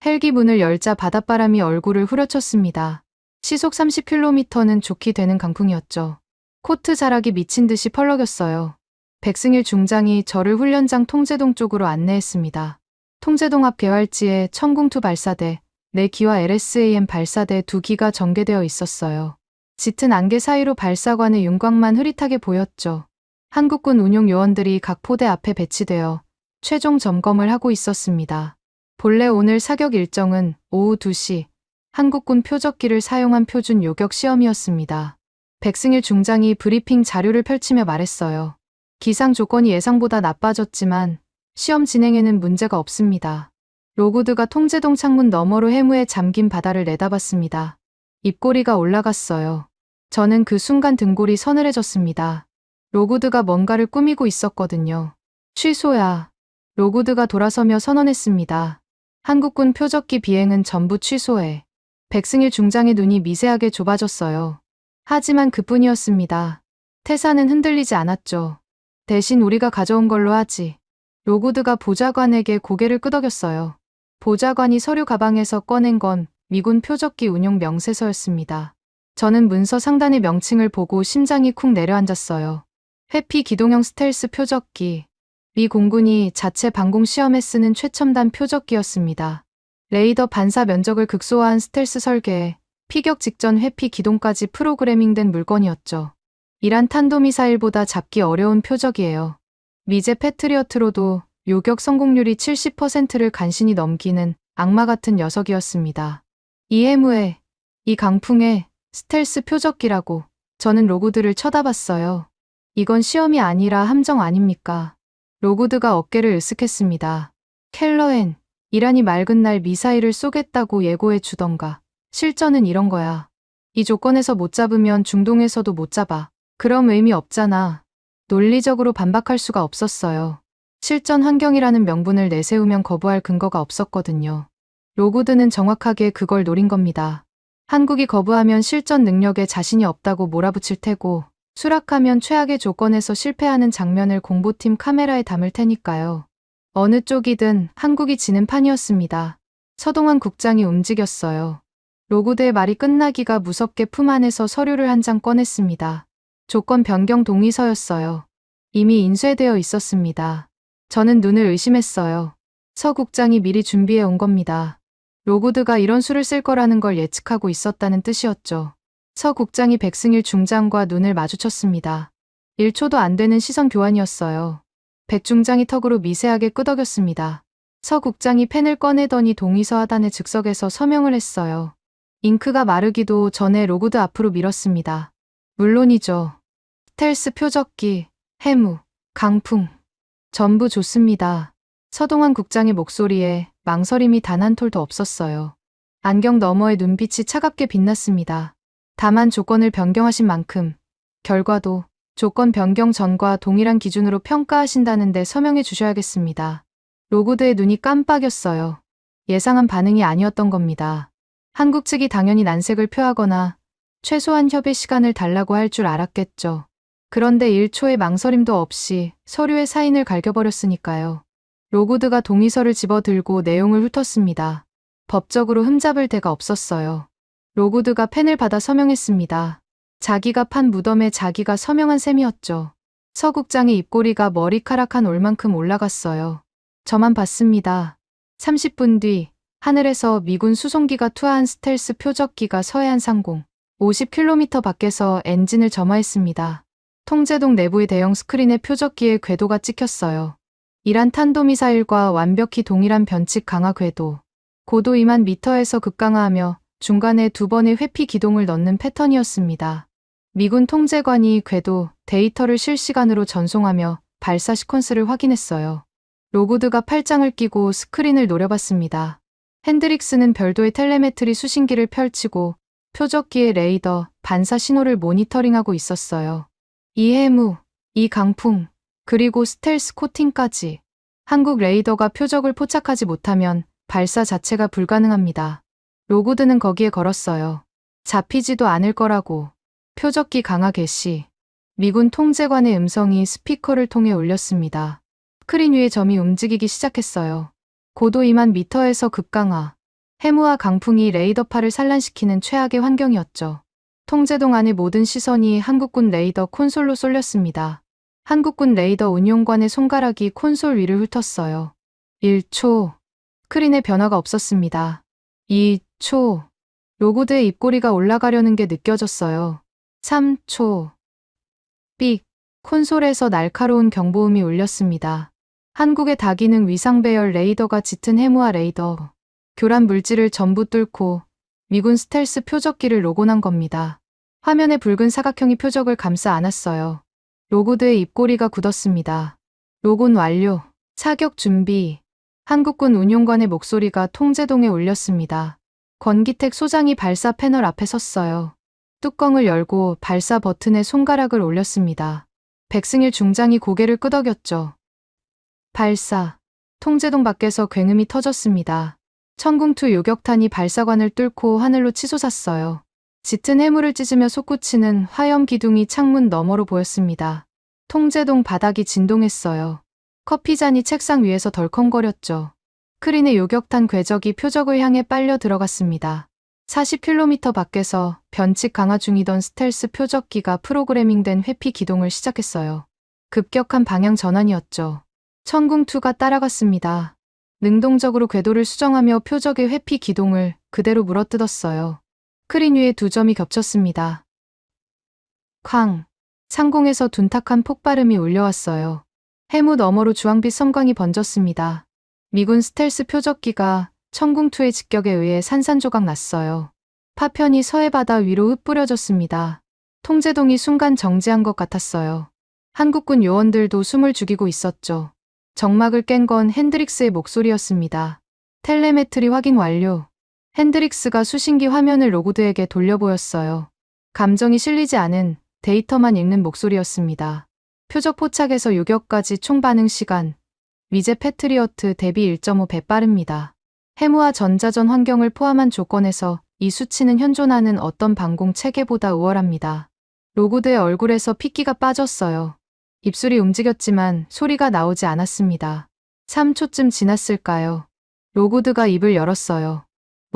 헬기 문을 열자 바닷바람이 얼굴을 후려쳤습니다. 시속 30km는 좋게 되는 강풍이었죠. 코트 자락이 미친 듯이 펄럭였어요. 백승일 중장이 저를 훈련장 통제동 쪽으로 안내했습니다. 통제동 앞 개활지에 천궁2 발사대, 4기와 LSAM 발사대 2기가 전개되어 있었어요. 짙은 안개 사이로 발사관의 윤곽만 흐릿하게 보였죠. 한국군 운용 요원들이 각 포대 앞에 배치되어 최종 점검을 하고 있었습니다. 본래 오늘 사격 일정은 오후 2시 한국군 표적기를 사용한 표준 요격 시험이었습니다. 백승일 중장이 브리핑 자료를 펼치며 말했어요. 기상 조건이 예상보다 나빠졌지만 시험 진행에는 문제가 없습니다. 로구드가 통제동 창문 너머로 해무에 잠긴 바다를 내다봤습니다. 입꼬리가 올라갔어요. 저는 그 순간 등골이 서늘해졌습니다. 로구드가 뭔가를 꾸미고 있었거든요. 취소야. 로구드가 돌아서며 선언했습니다. 한국군 표적기 비행은 전부 취소해. 백승일 중장의 눈이 미세하게 좁아졌어요. 하지만 그뿐이었습니다. 태산은 흔들리지 않았죠. 대신 우리가 가져온 걸로 하지. 로구드가 보좌관에게 고개를 끄덕였어요. 보좌관이 서류 가방에서 꺼낸 건 미군 표적기 운용 명세서였습니다. 저는 문서 상단의 명칭을 보고 심장이 쿵 내려앉았어요. 회피 기동형 스텔스 표적기. 미 공군이 자체 방공 시험에 쓰는 최첨단 표적기였습니다. 레이더 반사 면적을 극소화한 스텔스 설계에 피격 직전 회피 기동까지 프로그래밍된 물건이었죠. 이란 탄도미사일보다 잡기 어려운 표적이에요. 미제 패트리어트로도 요격 성공률이 70%를 간신히 넘기는 악마 같은 녀석이었습니다. 이 해무에, 이 강풍에 스텔스 표적기라고 저는 로구드를 쳐다봤어요. 이건 시험이 아니라 함정 아닙니까? 로구드가 어깨를 으쓱했습니다. 켈러엔, 이란이 맑은 날 미사일을 쏘겠다고 예고해 주던가. 실전은 이런 거야. 이 조건에서 못 잡으면 중동에서도 못 잡아. 그럼 의미 없잖아. 논리적으로 반박할 수가 없었어요. 실전 환경이라는 명분을 내세우면 거부할 근거가 없었거든요. 로구드는 정확하게 그걸 노린 겁니다. 한국이 거부하면 실전 능력에 자신이 없다고 몰아붙일 테고 수락하면 최악의 조건에서 실패하는 장면을 공보팀 카메라에 담을 테니까요. 어느 쪽이든 한국이 지는 판이었습니다. 서동환 국장이 움직였어요. 로고드의 말이 끝나기가 무섭게 품 안에서 서류를 한 장 꺼냈습니다. 조건 변경 동의서였어요. 이미 인쇄되어 있었습니다. 저는 눈을 의심했어요. 서 국장이 미리 준비해 온 겁니다. 로고드가 이런 수를 쓸 거라는 걸 예측하고 있었다는 뜻이었죠. 서 국장이 백승일 중장과 눈을 마주쳤습니다. 1초도 안 되는 시선 교환이었어요. 백 중장이 턱으로 미세하게 끄덕였습니다. 서 국장이 펜을 꺼내더니 동의서 하단의 즉석에서 서명을 했어요. 잉크가 마르기도 전에 로고드 앞으로 밀었습니다. 물론이죠. 스텔스 표적기, 해무, 강풍. 전부 좋습니다. 서동환 국장의 목소리에 망설임이 단 한 톨도 없었어요. 안경 너머의 눈빛이 차갑게 빛났습니다. 다만 조건을 변경하신 만큼 결과도 조건 변경 전과 동일한 기준으로 평가하신다는데 서명해 주셔야겠습니다. 로고드의 눈이 깜빡였어요. 예상한 반응이 아니었던 겁니다. 한국 측이 당연히 난색을 표하거나 최소한 협의 시간을 달라고 할 줄 알았겠죠. 그런데 1초의 망설임도 없이 서류에 사인을 갈겨버렸으니까요. 로고드가 동의서를 집어들고 내용을 훑었습니다. 법적으로 흠잡을 데가 없었어요. 로고드가 펜을 받아 서명했습니다. 자기가 판 무덤에 자기가 서명한 셈이었죠. 서 국장의 입꼬리가 머리카락 한 올만큼 올라갔어요. 저만 봤습니다. 30분 뒤 하늘에서 미군 수송기가 투하한 스텔스 표적기가 서해안 상공 50km 밖에서 엔진을 점화했습니다. 통제동 내부의 대형 스크린에 표적기의 궤도가 찍혔어요. 이란 탄도미사일과 완벽히 동일한 변칙 강화 궤도. 고도 2만 미터에서 급강하하며 중간에 2번의 회피 기동을 넣는 패턴이었습니다. 미군 통제관이 궤도, 데이터를 실시간으로 전송하며 발사 시퀀스를 확인했어요. 로고드가 팔짱을 끼고 스크린을 노려봤습니다. 핸드릭스는 별도의 텔레메트리 수신기를 펼치고 표적기의 레이더, 반사 신호를 모니터링하고 있었어요. 이 해무, 이 강풍, 그리고 스텔스 코팅까지. 한국 레이더가 표적을 포착하지 못하면 발사 자체가 불가능합니다. 로고드는 거기에 걸었어요. 잡히지도 않을 거라고. 표적기 강화 개시. 미군 통제관의 음성이 스피커를 통해 울렸습니다. 스크린 위의 점이 움직이기 시작했어요. 고도 2만 미터에서 급강하. 해무와 강풍이 레이더파를 산란시키는 최악의 환경이었죠. 통제동 안의 모든 시선이 한국군 레이더 콘솔로 쏠렸습니다. 한국군 레이더 운용관의 손가락이 콘솔 위를 훑었어요. 1초. 스크린에 변화가 없었습니다. 2초. 로고드의 입꼬리가 올라가려는 게 느껴졌어요. 3초. 삑. 콘솔에서 날카로운 경보음이 울렸습니다. 한국의 다기능 위상 배열 레이더가 짙은 해무와 레이더. 교란 물질을 전부 뚫고 미군 스텔스 표적기를 로곤한 겁니다. 화면에 붉은 사각형이 표적을 감싸 안았어요. 로고드의 입꼬리가 굳었습니다. 로곤 완료. 사격 준비. 한국군 운용관의 목소리가 통제동에 울렸습니다. 권기택 소장이 발사 패널 앞에 섰어요. 뚜껑을 열고 발사 버튼에 손가락을 올렸습니다. 백승일 중장이 고개를 끄덕였죠. 발사. 통제동 밖에서 굉음이 터졌습니다. 천궁2 요격탄이 발사관을 뚫고 하늘로 치솟았어요. 짙은 해물을 찢으며 솟구치는 화염 기둥이 창문 너머로 보였습니다. 통제동 바닥이 진동했어요. 커피잔이 책상 위에서 덜컹거렸죠. 스크린의 요격탄 궤적이 표적을 향해 빨려 들어갔습니다. 40km 밖에서 변칙 강화 중이던 스텔스 표적기가 프로그래밍된 회피 기동을 시작했어요. 급격한 방향 전환이었죠. 천궁2가 따라갔습니다. 능동적으로 궤도를 수정하며 표적의 회피 기동을 그대로 물어뜯었어요. 스크린 위에 두 점이 겹쳤습니다. 쾅! 상공에서 둔탁한 폭발음이 울려왔어요. 해무 너머로 주황빛 섬광이 번졌습니다. 미군 스텔스 표적기가 천궁2의 직격에 의해 산산조각 났어요. 파편이 서해 바다 위로 흩뿌려졌습니다. 통제동이 순간 정지한 것 같았어요. 한국군 요원들도 숨을 죽이고 있었죠. 정막을 깬 건 핸드릭스의 목소리였습니다. 텔레메트리 확인 완료. 핸드릭스가 수신기 화면을 로고드에게 돌려보였어요. 감정이 실리지 않은 데이터만 읽는 목소리였습니다. 표적 포착에서 요격까지 총 반응 시간. 미제 패트리어트 대비 1.5배 빠릅니다. 해무와 전자전 환경을 포함한 조건에서 이 수치는 현존하는 어떤 방공 체계보다 우월합니다. 로고드의 얼굴에서 핏기가 빠졌어요. 입술이 움직였지만 소리가 나오지 않았습니다. 3초쯤 지났을까요? 로고드가 입을 열었어요.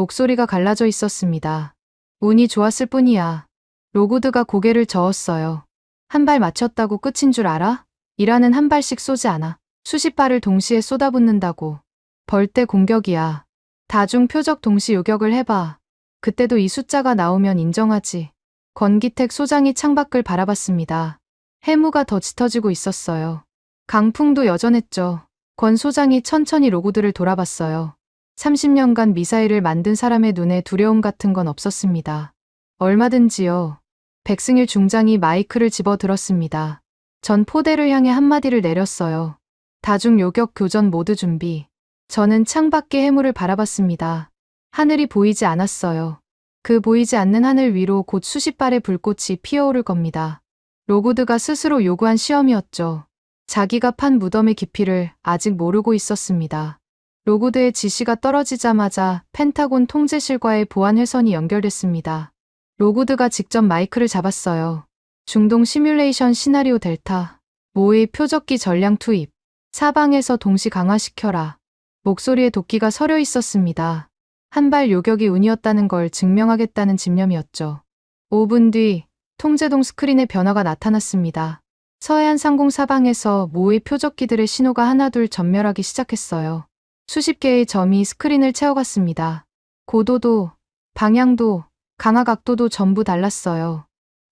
목소리가 갈라져 있었습니다. 운이 좋았을 뿐이야. 로구드가 고개를 저었어요. 한 발 맞췄다고 끝인 줄 알아? 이라는 한 발씩 쏘지 않아. 수십 발을 동시에 쏟아붓는다고. 벌떼 공격이야. 다중 표적 동시 요격을 해봐. 그때도 이 숫자가 나오면 인정하지. 권기택 소장이 창밖을 바라봤습니다. 해무가 더 짙어지고 있었어요. 강풍도 여전했죠. 권 소장이 천천히 로구드를 돌아봤어요. 30년간 미사일을 만든 사람의 눈에 두려움 같은 건 없었습니다. 얼마든지요. 백승일 중장이 마이크를 집어들었습니다. 전 포대를 향해 한마디를 내렸어요. 다중 요격 교전 모두 준비. 저는 창밖의 해무를 바라봤습니다. 하늘이 보이지 않았어요. 그 보이지 않는 하늘 위로 곧 수십 발의 불꽃이 피어오를 겁니다. 로구드가 스스로 요구한 시험이었죠. 자기가 판 무덤의 깊이를 아직 모르고 있었습니다. 로구드의 지시가 떨어지자마자 펜타곤 통제실과의 보안 회선이 연결됐습니다. 로구드가 직접 마이크를 잡았어요. 중동 시뮬레이션 시나리오 델타. 모의 표적기 전량 투입. 사방에서 동시 강화시켜라. 목소리에 도끼가 서려 있었습니다. 한 발 요격이 운이었다는 걸 증명하겠다는 집념이었죠. 5분 뒤 통제동 스크린에 변화가 나타났습니다. 서해안 상공 사방에서 모의 표적기들의 신호가 하나둘 전멸하기 시작했어요. 수십 개의 점이 스크린을 채워갔습니다. 고도도, 방향도, 강화 각도도 전부 달랐어요.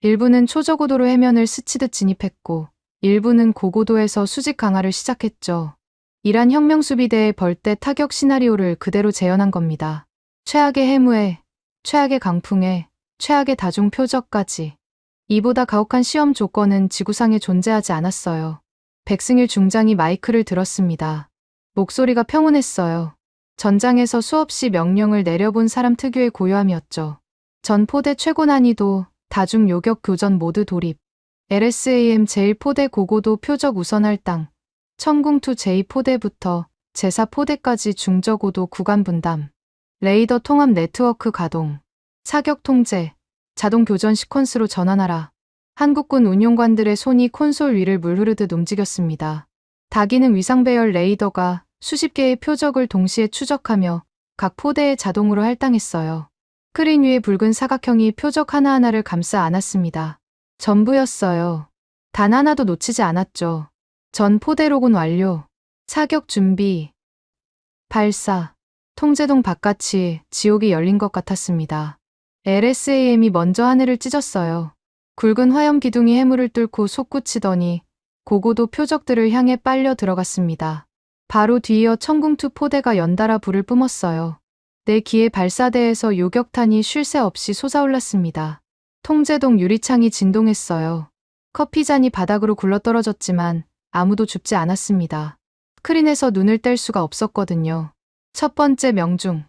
일부는 초저고도로 해면을 스치듯 진입했고, 일부는 고고도에서 수직 강화를 시작했죠. 이란 혁명수비대의 벌떼 타격 시나리오를 그대로 재현한 겁니다. 최악의 해무에, 최악의 강풍에, 최악의 다중 표적까지. 이보다 가혹한 시험 조건은 지구상에 존재하지 않았어요. 백승일 중장이 마이크를 들었습니다. 목소리가 평온했어요. 전장에서 수없이 명령을 내려본 사람 특유의 고요함이었죠. 전 포대 최고 난이도, 다중 요격 교전 모드 돌입. LSAM 제1포대 고고도 표적 우선 할당. 천궁2 제2포대부터 제4포대까지 중저고도 구간 분담. 레이더 통합 네트워크 가동. 사격 통제. 자동 교전 시퀀스로 전환하라. 한국군 운용관들의 손이 콘솔 위를 물 흐르듯 움직였습니다. 다기능 위상 배열 레이더가 수십 개의 표적을 동시에 추적하며 각 포대에 자동으로 할당했어요. 스크린 위의 붉은 사각형이 표적 하나하나를 감싸 안았습니다. 전부였어요. 단 하나도 놓치지 않았죠. 전 포대 로군 완료. 사격 준비. 발사. 통제동 바깥이 지옥이 열린 것 같았습니다. LSAM이 먼저 하늘을 찢었어요. 굵은 화염 기둥이 해물을 뚫고 솟구치더니 고고도 표적들을 향해 빨려 들어갔습니다. 바로 뒤이어 천궁2 포대가 연달아 불을 뿜었어요. 내 기의 발사대에서 요격탄이 쉴 새 없이 솟아올랐습니다. 통제동 유리창이 진동했어요. 커피잔이 바닥으로 굴러떨어졌지만 아무도 죽지 않았습니다. 스크린에서 눈을 뗄 수가 없었거든요. 첫 번째 명중.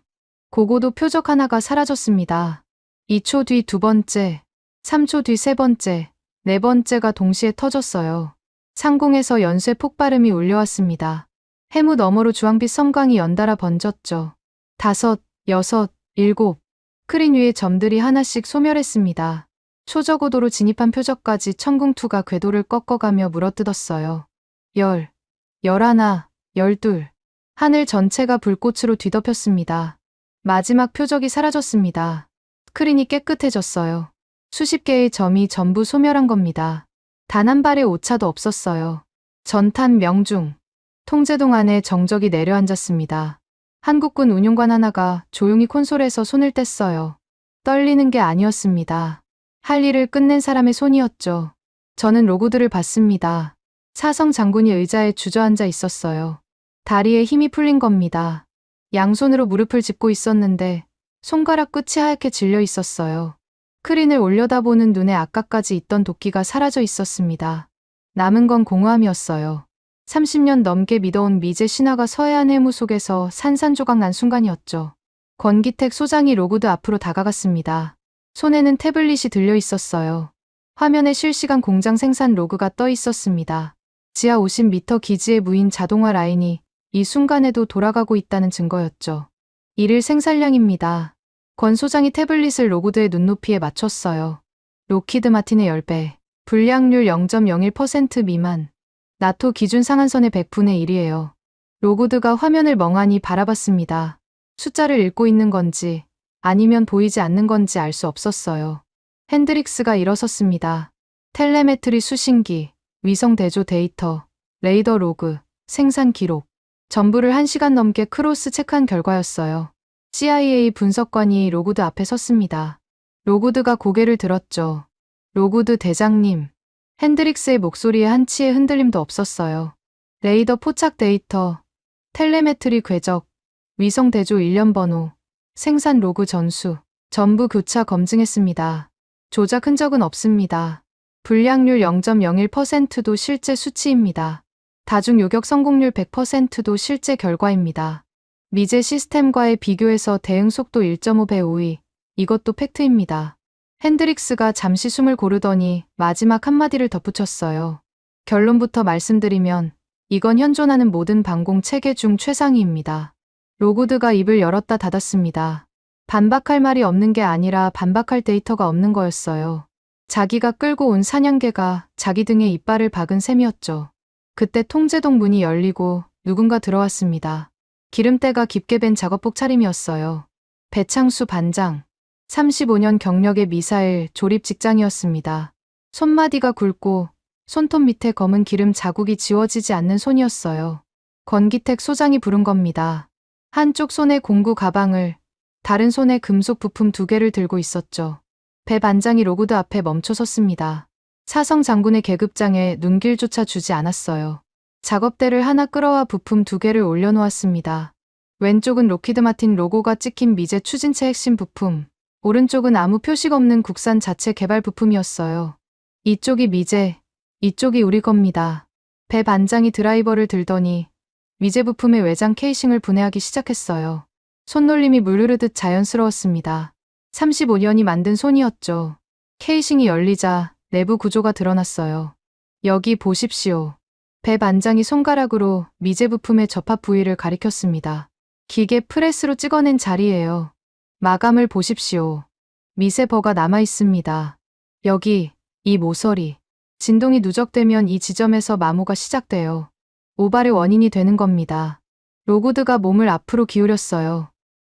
고고도 표적 하나가 사라졌습니다. 2초 뒤 두 번째, 3초 뒤 세 번째, 네 번째가 동시에 터졌어요. 상공에서 연쇄 폭발음이 울려왔습니다. 해무 너머로 주황빛 섬광이 연달아 번졌죠. 5, 6, 7. 스크린 위의 점들이 하나씩 소멸했습니다. 초저고도로 진입한 표적까지 천궁2가 궤도를 꺾어가며 물어뜯었어요. 10, 11, 12. 하늘 전체가 불꽃으로 뒤덮였습니다. 마지막 표적이 사라졌습니다. 스크린이 깨끗해졌어요. 수십 개의 점이 전부 소멸한 겁니다. 단 한 발의 오차도 없었어요. 전탄 명중. 통제동 안에 정적이 내려앉았습니다. 한국군 운용관 하나가 조용히 콘솔에서 손을 뗐어요. 떨리는 게 아니었습니다. 할 일을 끝낸 사람의 손이었죠. 저는 로고드를 봤습니다. 사성 장군이 의자에 주저앉아 있었어요. 다리에 힘이 풀린 겁니다. 양손으로 무릎을 짚고 있었는데 손가락 끝이 하얗게 질려 있었어요. 스크린을 올려다보는 눈에 아까까지 있던 도끼가 사라져 있었습니다. 남은 건 공허함이었어요. 30년 넘게 믿어온 미제 신화가 서해안 해무 속에서 산산조각 난 순간이었죠. 권기택 소장이 로구드 앞으로 다가갔습니다. 손에는 태블릿이 들려 있었어요. 화면에 실시간 공장 생산 로그가 떠 있었습니다. 지하 50m 기지에 무인 자동화 라인이 이 순간에도 돌아가고 있다는 증거였죠. 일일 생산량입니다. 권 소장이 태블릿을 로구드의 눈높이에 맞췄어요. 로키드 마틴의 10배, 불량률 0.01% 미만. 나토 기준 상한선의 100분의 1이에요. 로구드가 화면을 멍하니 바라봤습니다. 숫자를 읽고 있는 건지 아니면 보이지 않는 건지 알 수 없었어요. 핸드릭스가 일어섰습니다. 텔레메트리 수신기, 위성 대조 데이터, 레이더 로그, 생산 기록, 전부를 1시간 넘게 크로스 체크한 결과였어요. CIA 분석관이 로구드 앞에 섰습니다. 로구드가 고개를 들었죠. 로구드 대장님. 핸드릭스의 목소리에 한치의 흔들림도 없었어요. 레이더 포착 데이터, 텔레메트리 궤적, 위성 대조 일련 번호, 생산 로그 전수, 전부 교차 검증했습니다. 조작 흔적은 없습니다. 불량률 0.01%도 실제 수치입니다. 다중 요격 성공률 100%도 실제 결과입니다. 미제 시스템과의 비교해서 대응 속도 1.5배 우위, 이것도 팩트입니다. 핸드릭스가 잠시 숨을 고르더니 마지막 한마디를 덧붙였어요. 결론부터 말씀드리면 이건 현존하는 모든 방공 체계 중 최상위입니다. 로구드가 입을 열었다 닫았습니다. 반박할 말이 없는 게 아니라 반박할 데이터가 없는 거였어요. 자기가 끌고 온 사냥개가 자기 등에 이빨을 박은 셈이었죠. 그때 통제동 문이 열리고 누군가 들어왔습니다. 기름때가 깊게 밴 작업복 차림이었어요. 배창수 반장. 35년 경력의 미사일 조립 직장이었습니다. 손마디가 굵고 손톱 밑에 검은 기름 자국이 지워지지 않는 손이었어요. 권기택 소장이 부른 겁니다. 한쪽 손에 공구 가방을, 다른 손에 금속 부품 2개를 들고 있었죠. 배 반장이 로구드 앞에 멈춰 섰습니다. 사성 장군의 계급장에 눈길조차 주지 않았어요. 작업대를 하나 끌어와 부품 2개를 올려놓았습니다. 왼쪽은 로키드 마틴 로고가 찍힌 미제 추진체 핵심 부품, 오른쪽은 아무 표식 없는 국산 자체 개발 부품이었어요. 이쪽이 미제, 이쪽이 우리 겁니다. 배 반장이 드라이버를 들더니 미제 부품의 외장 케이싱을 분해하기 시작했어요. 손놀림이 물 흐르듯 자연스러웠습니다. 35년이 만든 손이었죠. 케이싱이 열리자 내부 구조가 드러났어요. 여기 보십시오. 배 반장이 손가락으로 미제 부품의 접합 부위를 가리켰습니다. 기계 프레스로 찍어낸 자리예요. 마감을 보십시오. 미세버가 남아 있습니다. 여기, 이 모서리. 진동이 누적되면 이 지점에서 마모가 시작돼요. 오발의 원인이 되는 겁니다. 로구드가 몸을 앞으로 기울였어요.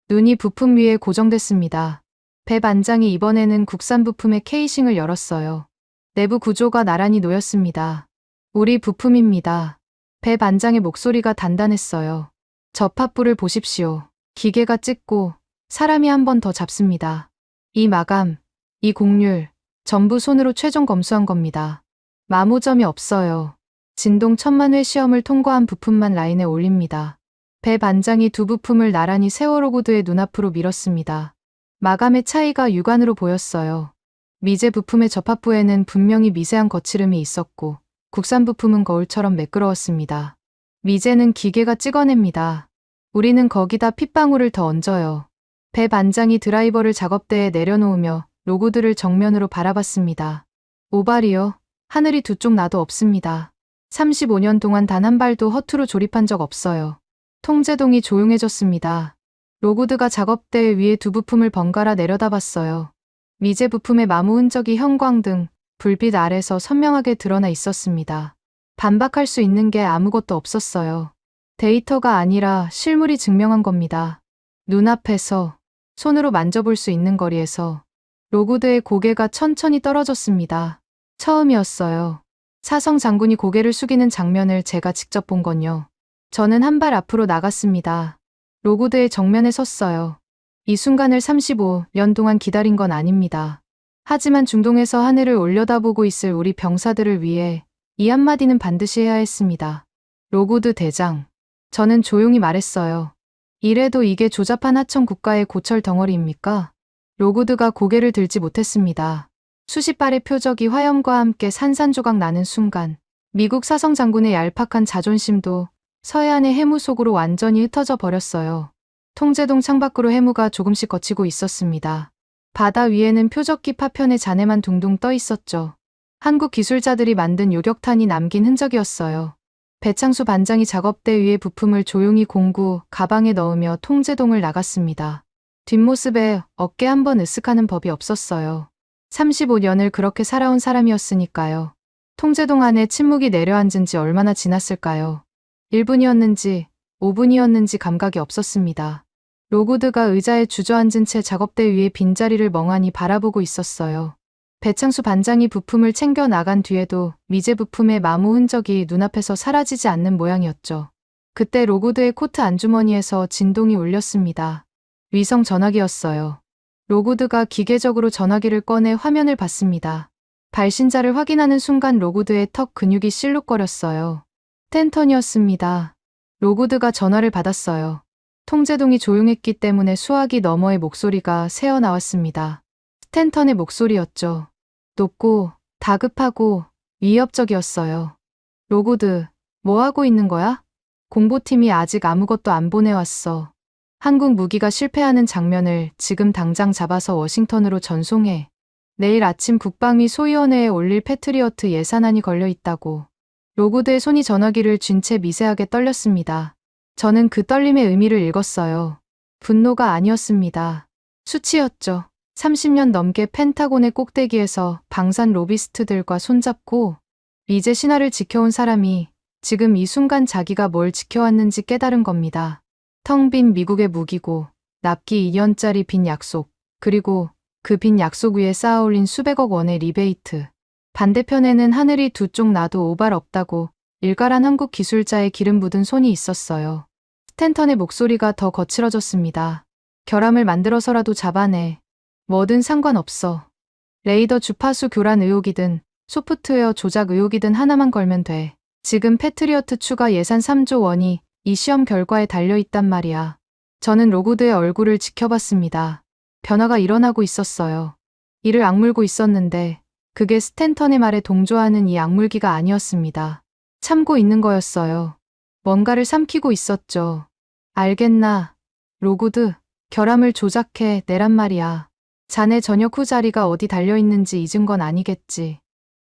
눈이 부품 위에 고정됐습니다. 배 반장이 이번에는 국산 부품의 케이싱을 열었어요. 내부 구조가 나란히 놓였습니다. 우리 부품입니다. 배 반장의 목소리가 단단했어요. 접합부를 보십시오. 기계가 찍고 사람이 한 번 더 잡습니다. 이 마감, 이 곡률, 전부 손으로 최종 검수한 겁니다. 마모점이 없어요. 진동 1000만 회 시험을 통과한 부품만 라인에 올립니다. 배 반장이 두 부품을 나란히 세워 로구드의 눈앞으로 밀었습니다. 마감의 차이가 육안으로 보였어요. 미제 부품의 접합부에는 분명히 미세한 거칠음이 있었고 국산 부품은 거울처럼 매끄러웠습니다. 미제는 기계가 찍어냅니다. 우리는 거기다 핏방울을 더 얹어요. 배 반장이 드라이버를 작업대에 내려놓으며 로구드를 정면으로 바라봤습니다. 오발이요? 하늘이 두 쪽 나도 없습니다. 35년 동안 단 한 발도 허투루 조립한 적 없어요. 통제동이 조용해졌습니다. 로구드가 작업대 위에 두 부품을 번갈아 내려다봤어요. 미제 부품의 마모 흔적이 형광등, 불빛 아래서 선명하게 드러나 있었습니다. 반박할 수 있는 게 아무것도 없었어요. 데이터가 아니라 실물이 증명한 겁니다. 눈앞에서, 손으로 만져볼 수 있는 거리에서 로구드의 고개가 천천히 떨어졌습니다. 처음이었어요. 사성 장군이 고개를 숙이는 장면을 제가 직접 본 건요. 저는 한 발 앞으로 나갔습니다. 로구드의 정면에 섰어요. 이 순간을 35년 동안 기다린 건 아닙니다. 하지만 중동에서 하늘을 올려다보고 있을 우리 병사들을 위해 이 한마디는 반드시 해야 했습니다. 로구드 대장. 저는 조용히 말했어요. 이래도 이게 조잡한 하청 국가의 고철 덩어리입니까? 로구드가 고개를 들지 못했습니다. 수십 발의 표적이 화염과 함께 산산조각 나는 순간 미국 사성 장군의 얄팍한 자존심도 서해안의 해무 속으로 완전히 흩어져 버렸어요. 통제동 창밖으로 해무가 조금씩 걷히고 있었습니다. 바다 위에는 표적기 파편의 잔해만 둥둥 떠 있었죠. 한국 기술자들이 만든 요격탄이 남긴 흔적이었어요. 배창수 반장이 작업대 위의 부품을 조용히 공구, 가방에 넣으며 통제동을 나갔습니다. 뒷모습에 어깨 한번 으쓱하는 법이 없었어요. 35년을 그렇게 살아온 사람이었으니까요. 통제동 안에 침묵이 내려앉은 지 얼마나 지났을까요? 1분이었는지 5분이었는지 감각이 없었습니다. 로구드가 의자에 주저앉은 채 작업대 위에 빈자리를 멍하니 바라보고 있었어요. 배창수 반장이 부품을 챙겨 나간 뒤에도 미제 부품의 마모 흔적이 눈앞에서 사라지지 않는 모양이었죠. 그때 로구드의 코트 안주머니에서 진동이 울렸습니다. 위성 전화기였어요. 로구드가 기계적으로 전화기를 꺼내 화면을 봤습니다. 발신자를 확인하는 순간 로구드의 턱 근육이 실룩거렸어요. 스탠턴이었습니다. 로구드가 전화를 받았어요. 통제동이 조용했기 때문에 수화기 너머의 목소리가 새어나왔습니다. 스탠턴의 목소리였죠. 높고 다급하고 위협적이었어요. 로구드, 뭐 하고 있는 거야? 공보팀이 아직 아무것도 안 보내왔어. 한국 무기가 실패하는 장면을 지금 당장 잡아서 워싱턴으로 전송해. 내일 아침 국방위 소위원회에 올릴 패트리어트 예산안이 걸려 있다고. 로구드의 손이 전화기를 쥔 채 미세하게 떨렸습니다. 저는 그 떨림의 의미를 읽었어요. 분노가 아니었습니다. 수치였죠. 30년 넘게 펜타곤의 꼭대기에서 방산 로비스트들과 손잡고 미제 신화를 지켜온 사람이 지금 이 순간 자기가 뭘 지켜왔는지 깨달은 겁니다. 텅 빈 미국의 무기고 납기 2년짜리 빈 약속, 그리고 그 빈 약속 위에 쌓아올린 수백억 원의 리베이트. 반대편에는 하늘이 두 쪽 나도 오발 없다고 일갈한 한국 기술자의 기름 묻은 손이 있었어요. 스탠턴의 목소리가 더 거칠어졌습니다. 결함을 만들어서라도 잡아내. 뭐든 상관없어. 레이더 주파수 교란 의혹이든 소프트웨어 조작 의혹이든 하나만 걸면 돼. 지금 패트리어트 추가 예산 3조 원이 이 시험 결과에 달려있단 말이야. 저는 로구드의 얼굴을 지켜봤습니다. 변화가 일어나고 있었어요. 이를 악물고 있었는데 그게 스탠턴의 말에 동조하는 이 악물기가 아니었습니다. 참고 있는 거였어요. 뭔가를 삼키고 있었죠. 알겠나? 로구드, 결함을 조작해 내란 말이야. 자네 저녁 후 자리가 어디 달려있는지 잊은 건 아니겠지.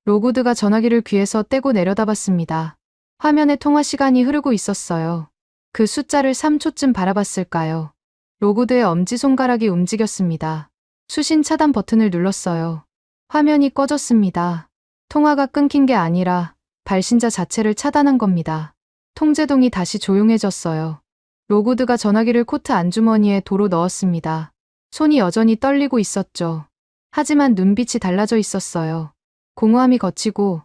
로구드가 전화기를 귀에서 떼고 내려다봤습니다. 화면에 통화 시간이 흐르고 있었어요. 그 숫자를 3초쯤 바라봤을까요? 로구드의 엄지손가락이 움직였습니다. 수신 차단 버튼을 눌렀어요. 화면이 꺼졌습니다. 통화가 끊긴 게 아니라 발신자 자체를 차단한 겁니다. 통제동이 다시 조용해졌어요. 로구드가 전화기를 코트 안주머니에 도로 넣었습니다. 손이 여전히 떨리고 있었죠. 하지만 눈빛이 달라져 있었어요. 공허함이 걷히고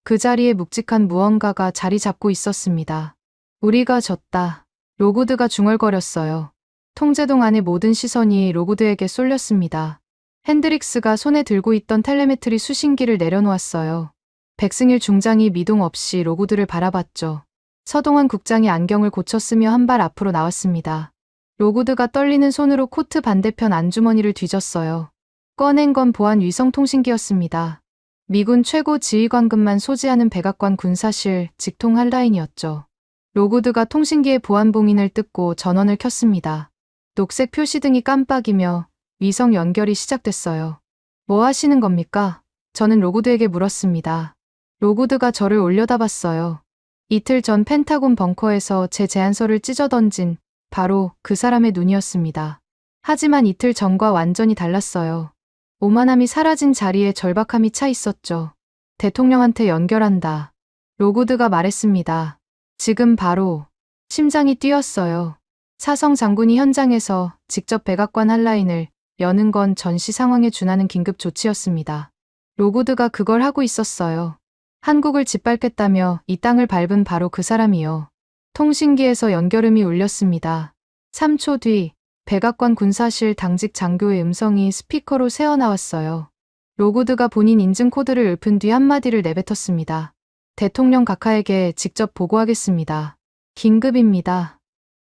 그 자리에 묵직한 무언가가 자리 잡고 있었습니다. 우리가 졌다. 로구드가 중얼거렸어요. 통제동 안의 모든 시선이 로구드에게 쏠렸습니다. 핸드릭스가 손에 들고 있던 텔레메트리 수신기를 내려놓았어요. 백승일 중장이 미동 없이 로구드를 바라봤죠. 서동환 국장이 안경을 고쳤으며 한 발 앞으로 나왔습니다. 로구드가 떨리는 손으로 코트 반대편 안주머니를 뒤졌어요. 꺼낸 건 보안 위성 통신기였습니다. 미군 최고 지휘관급만 소지하는 백악관 군사실 직통 핫라인이었죠. 로구드가 통신기의 보안 봉인을 뜯고 전원을 켰습니다. 녹색 표시등이 깜빡이며 위성 연결이 시작됐어요. 뭐 하시는 겁니까? 저는 로구드에게 물었습니다. 로구드가 저를 올려다봤어요. 이틀 전 펜타곤 벙커에서 제 제안서를 찢어 던진 바로 그 사람의 눈이었습니다. 하지만 이틀 전과 완전히 달랐어요. 오만함이 사라진 자리에 절박함이 차 있었죠. 대통령한테 연결한다. 로구드가 말했습니다. 지금 바로. 심장이 뛰었어요. 사성 장군이 현장에서 직접 백악관 핫라인을 여는 건 전시 상황에 준하는 긴급 조치였습니다. 로구드가 그걸 하고 있었어요. 한국을 짓밟겠다며 이 땅을 밟은 바로 그 사람이요. 통신기에서 연결음이 울렸습니다. 3초 뒤 백악관 군사실 당직 장교의 음성이 스피커로 새어나왔어요. 로구드가 본인 인증 코드를 읊은 뒤 한마디를 내뱉었습니다. 대통령 각하에게 직접 보고하겠습니다. 긴급입니다.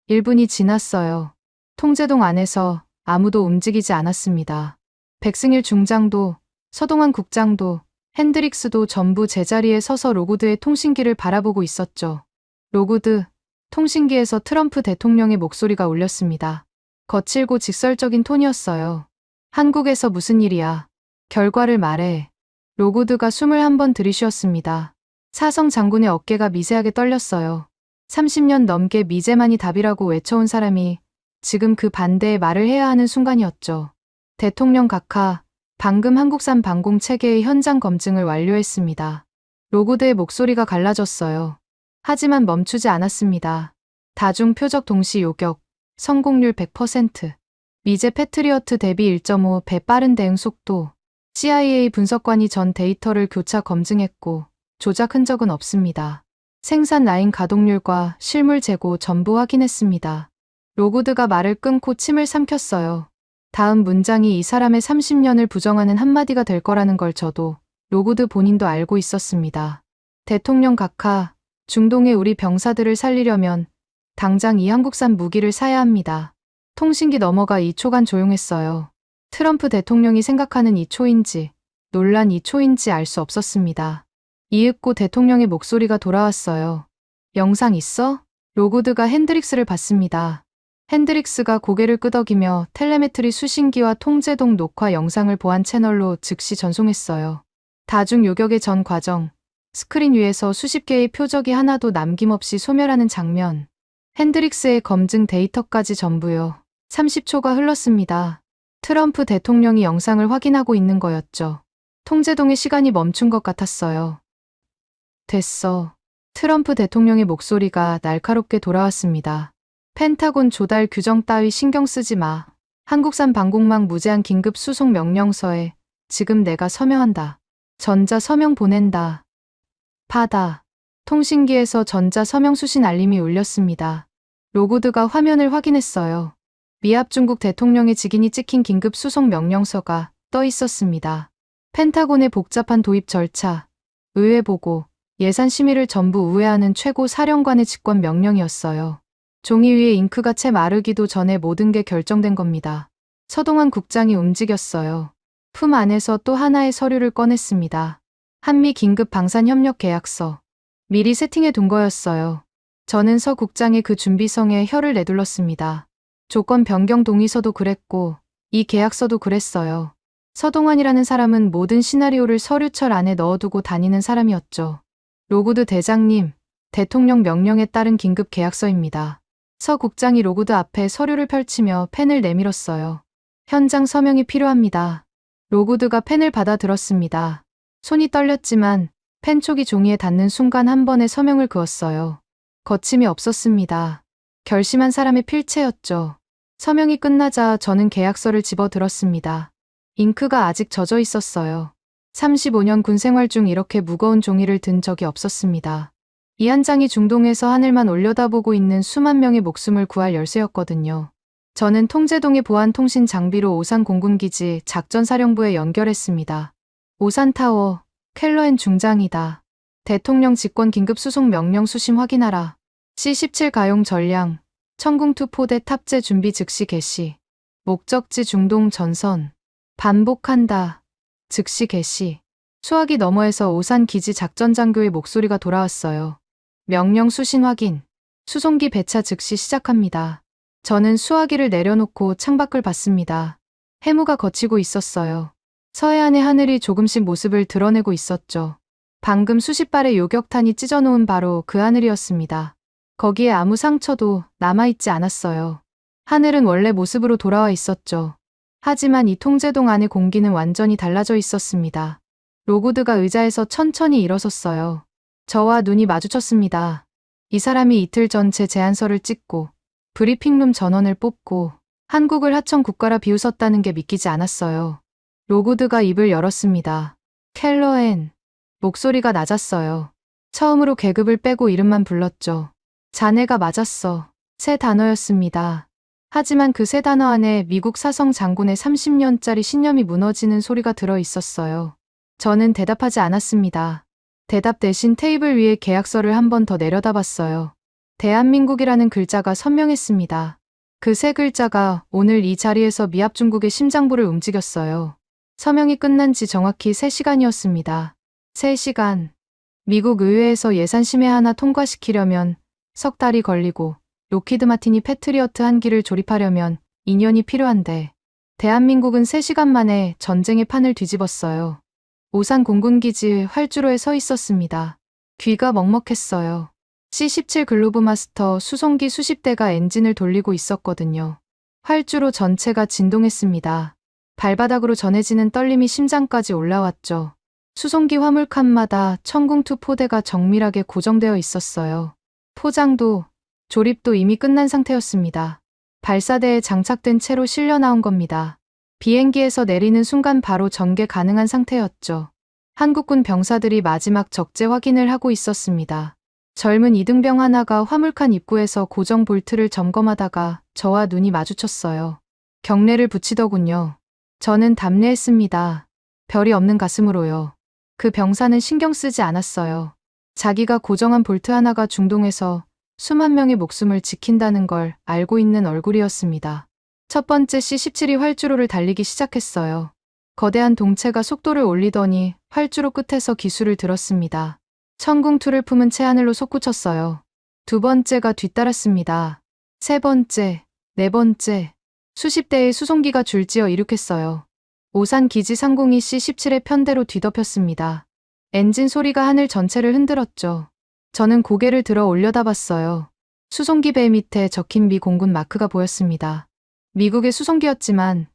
1분이 지났어요. 통제동 안에서 아무도 움직이지 않았습니다. 백승일 중장도, 서동환 국장도, 핸드릭스도 전부 제자리에 서서 로구드의 통신기를 바라보고 있었죠. 로구드, 통신기에서 트럼프 대통령의 목소리가 울렸습니다. 거칠고 직설적인 톤이었어요. 한국에서 무슨 일이야? 결과를 말해. 로구드가 숨을 한 번 들이쉬었습니다. 사성 장군의 어깨가 미세하게 떨렸어요. 30년 넘게 미제만이 답이라고 외쳐온 사람이 지금 그 반대의 말을 해야 하는 순간이었죠. 대통령 각하, 방금 한국산 방공 체계의 현장 검증을 완료했습니다. 로구드의 목소리가 갈라졌어요. 하지만 멈추지 않았습니다. 다중 표적 동시 요격. 성공률 100%. 미제 패트리어트 대비 1.5배 빠른 대응 속도. CIA 분석관이 전 데이터를 교차 검증했고 조작 흔적은 없습니다. 생산 라인 가동률과 실물 재고 전부 확인했습니다. 로고드가 말을 끊고 침을 삼켰어요. 다음 문장이 이 사람의 30년을 부정하는 한마디가 될 거라는 걸 저도 로고드 본인도 알고 있었습니다. 대통령 각하, 중동의 우리 병사들을 살리려면 당장 이 한국산 무기를 사야 합니다. 통신기 넘어가 2초간 조용했어요. 트럼프 대통령이 생각하는 2초인지 놀란 2초인지 알 수 없었습니다. 이윽고 대통령의 목소리가 돌아왔어요. 영상 있어? 로고드가 핸드릭스를 봤습니다. 핸드릭스가 고개를 끄덕이며 텔레메트리 수신기와 통제동 녹화 영상을 보안 채널로 즉시 전송했어요. 다중 요격의 전 과정, 스크린 위에서 수십 개의 표적이 하나도 남김없이 소멸하는 장면, 핸드릭스의 검증 데이터까지 전부요. 30초가 흘렀습니다. 트럼프 대통령이 영상을 확인하고 있는 거였죠. 통제동의 시간이 멈춘 것 같았어요. 됐어. 트럼프 대통령의 목소리가 날카롭게 돌아왔습니다. 펜타곤 조달 규정 따위 신경 쓰지 마. 한국산 방공망 무제한 긴급 수송 명령서에 지금 내가 서명한다. 전자 서명 보낸다. 받아. 통신기에서 전자 서명 수신 알림이 울렸습니다. 로고드가 화면을 확인했어요. 미합 중국 대통령의 직인이 찍힌 긴급 수송 명령서가 떠 있었습니다. 펜타곤의 복잡한 도입 절차, 의회 보고, 예산 심의를 전부 우회하는 최고 사령관의 직권 명령이었어요. 종이 위에 잉크가 채 마르기도 전에 모든 게 결정된 겁니다. 서동환 국장이 움직였어요. 품 안에서 또 하나의 서류를 꺼냈습니다. 한미 긴급 방산 협력 계약서. 미리 세팅해 둔 거였어요. 저는 서 국장의 그 준비성에 혀를 내둘렀습니다. 조건 변경 동의서도 그랬고 이 계약서도 그랬어요. 서동환이라는 사람은 모든 시나리오를 서류철 안에 넣어두고 다니는 사람이었죠. 로고드 대장님, 대통령 명령에 따른 긴급 계약서입니다. 서 국장이 로고드 앞에 서류를 펼치며 펜을 내밀었어요. 현장 서명이 필요합니다. 로고드가 펜을 받아 들었습니다. 손이 떨렸지만 펜촉이 종이에 닿는 순간 한 번에 서명을 그었어요. 거침이 없었습니다. 결심한 사람의 필체였죠. 서명이 끝나자 저는 계약서를 집어 들었습니다. 잉크가 아직 젖어 있었어요. 35년 군 생활 중 이렇게 무거운 종이를 든 적이 없었습니다. 이 한 장이 중동에서 하늘만 올려다보고 있는 수만 명의 목숨을 구할 열쇠였거든요. 저는 통제동의 보안 통신 장비로 오산 공군기지 작전사령부에 연결했습니다. 오산타워, 켈러엔 중장이다. 대통령 직권 긴급 수송 명령 수신 확인하라. C-17 가용 전량, 천궁2 포대 탑재 준비 즉시 개시. 목적지 중동 전선. 반복한다. 즉시 개시. 수화기 너머에서 오산 기지 작전장교의 목소리가 돌아왔어요. 명령 수신 확인. 수송기 배차 즉시 시작합니다. 저는 수화기를 내려놓고 창밖을 봤습니다. 해무가 걷히고 있었어요. 서해안의 하늘이 조금씩 모습을 드러내고 있었죠. 방금 수십 발의 요격탄이 찢어놓은 바로 그 하늘이었습니다. 거기에 아무 상처도 남아있지 않았어요. 하늘은 원래 모습으로 돌아와 있었죠. 하지만 이 통제동 안의 공기는 완전히 달라져 있었습니다. 로고드가 의자에서 천천히 일어섰어요. 저와 눈이 마주쳤습니다. 이 사람이 이틀 전 제 제안서를 찍고 브리핑룸 전원을 뽑고 한국을 하청 국가라 비웃었다는 게 믿기지 않았어요. 로고드가 입을 열었습니다. 켈러엔. 목소리가 낮았어요. 처음으로 계급을 빼고 이름만 불렀죠. 자네가 맞았어. 세 단어였습니다. 하지만 그 세 단어 안에 미국 사성 장군의 30년짜리 신념이 무너지는 소리가 들어 있었어요. 저는 대답하지 않았습니다. 대답 대신 테이블 위에 계약서를 한 번 더 내려다봤어요. 대한민국이라는 글자가 선명했습니다. 그 세 글자가 오늘 이 자리에서 미합 중국의 심장부를 움직였어요. 서명이 끝난 지 정확히 3시간이었습니다. 3시간. 미국 의회에서 예산 심의 하나 통과시키려면 석 달이 걸리고 로키드 마틴이 패트리어트 한 기를 조립하려면 2년이 필요한데 대한민국은 3시간 만에 전쟁의 판을 뒤집었어요. 오산 공군기지 활주로에 서 있었습니다. 귀가 먹먹했어요. C-17 글로브 마스터 수송기 수십 대가 엔진을 돌리고 있었거든요. 활주로 전체가 진동했습니다. 발바닥으로 전해지는 떨림이 심장까지 올라왔죠. 수송기 화물칸마다 천궁2 포대가 정밀하게 고정되어 있었어요. 포장도, 조립도 이미 끝난 상태였습니다. 발사대에 장착된 채로 실려 나온 겁니다. 비행기에서 내리는 순간 바로 전개 가능한 상태였죠. 한국군 병사들이 마지막 적재 확인을 하고 있었습니다. 젊은 이등병 하나가 화물칸 입구에서 고정 볼트를 점검하다가 저와 눈이 마주쳤어요. 경례를 붙이더군요. 저는 답례했습니다. 별이 없는 가슴으로요. 그 병사는 신경 쓰지 않았어요. 자기가 고정한 볼트 하나가 중동에서 수만 명의 목숨을 지킨다는 걸 알고 있는 얼굴이었습니다. 첫 번째 C-17이 활주로를 달리기 시작했어요. 거대한 동체가 속도를 올리더니 활주로 끝에서 기술을 들었습니다. 천궁2를 품은 채 하늘로 솟구쳤어요. 두 번째가 뒤따랐습니다. 세 번째, 네 번째, 수십 대의 수송기가 줄지어 이륙했어요. 오산 기지 상공이 C-17의 편대로 뒤덮였습니다. 엔진 소리가 하늘 전체를 흔들었죠. 저는 고개를 들어 올려다봤어요. 수송기 배 밑에 적힌 미 공군 마크가 보였습니다. 미국의 수송기였지만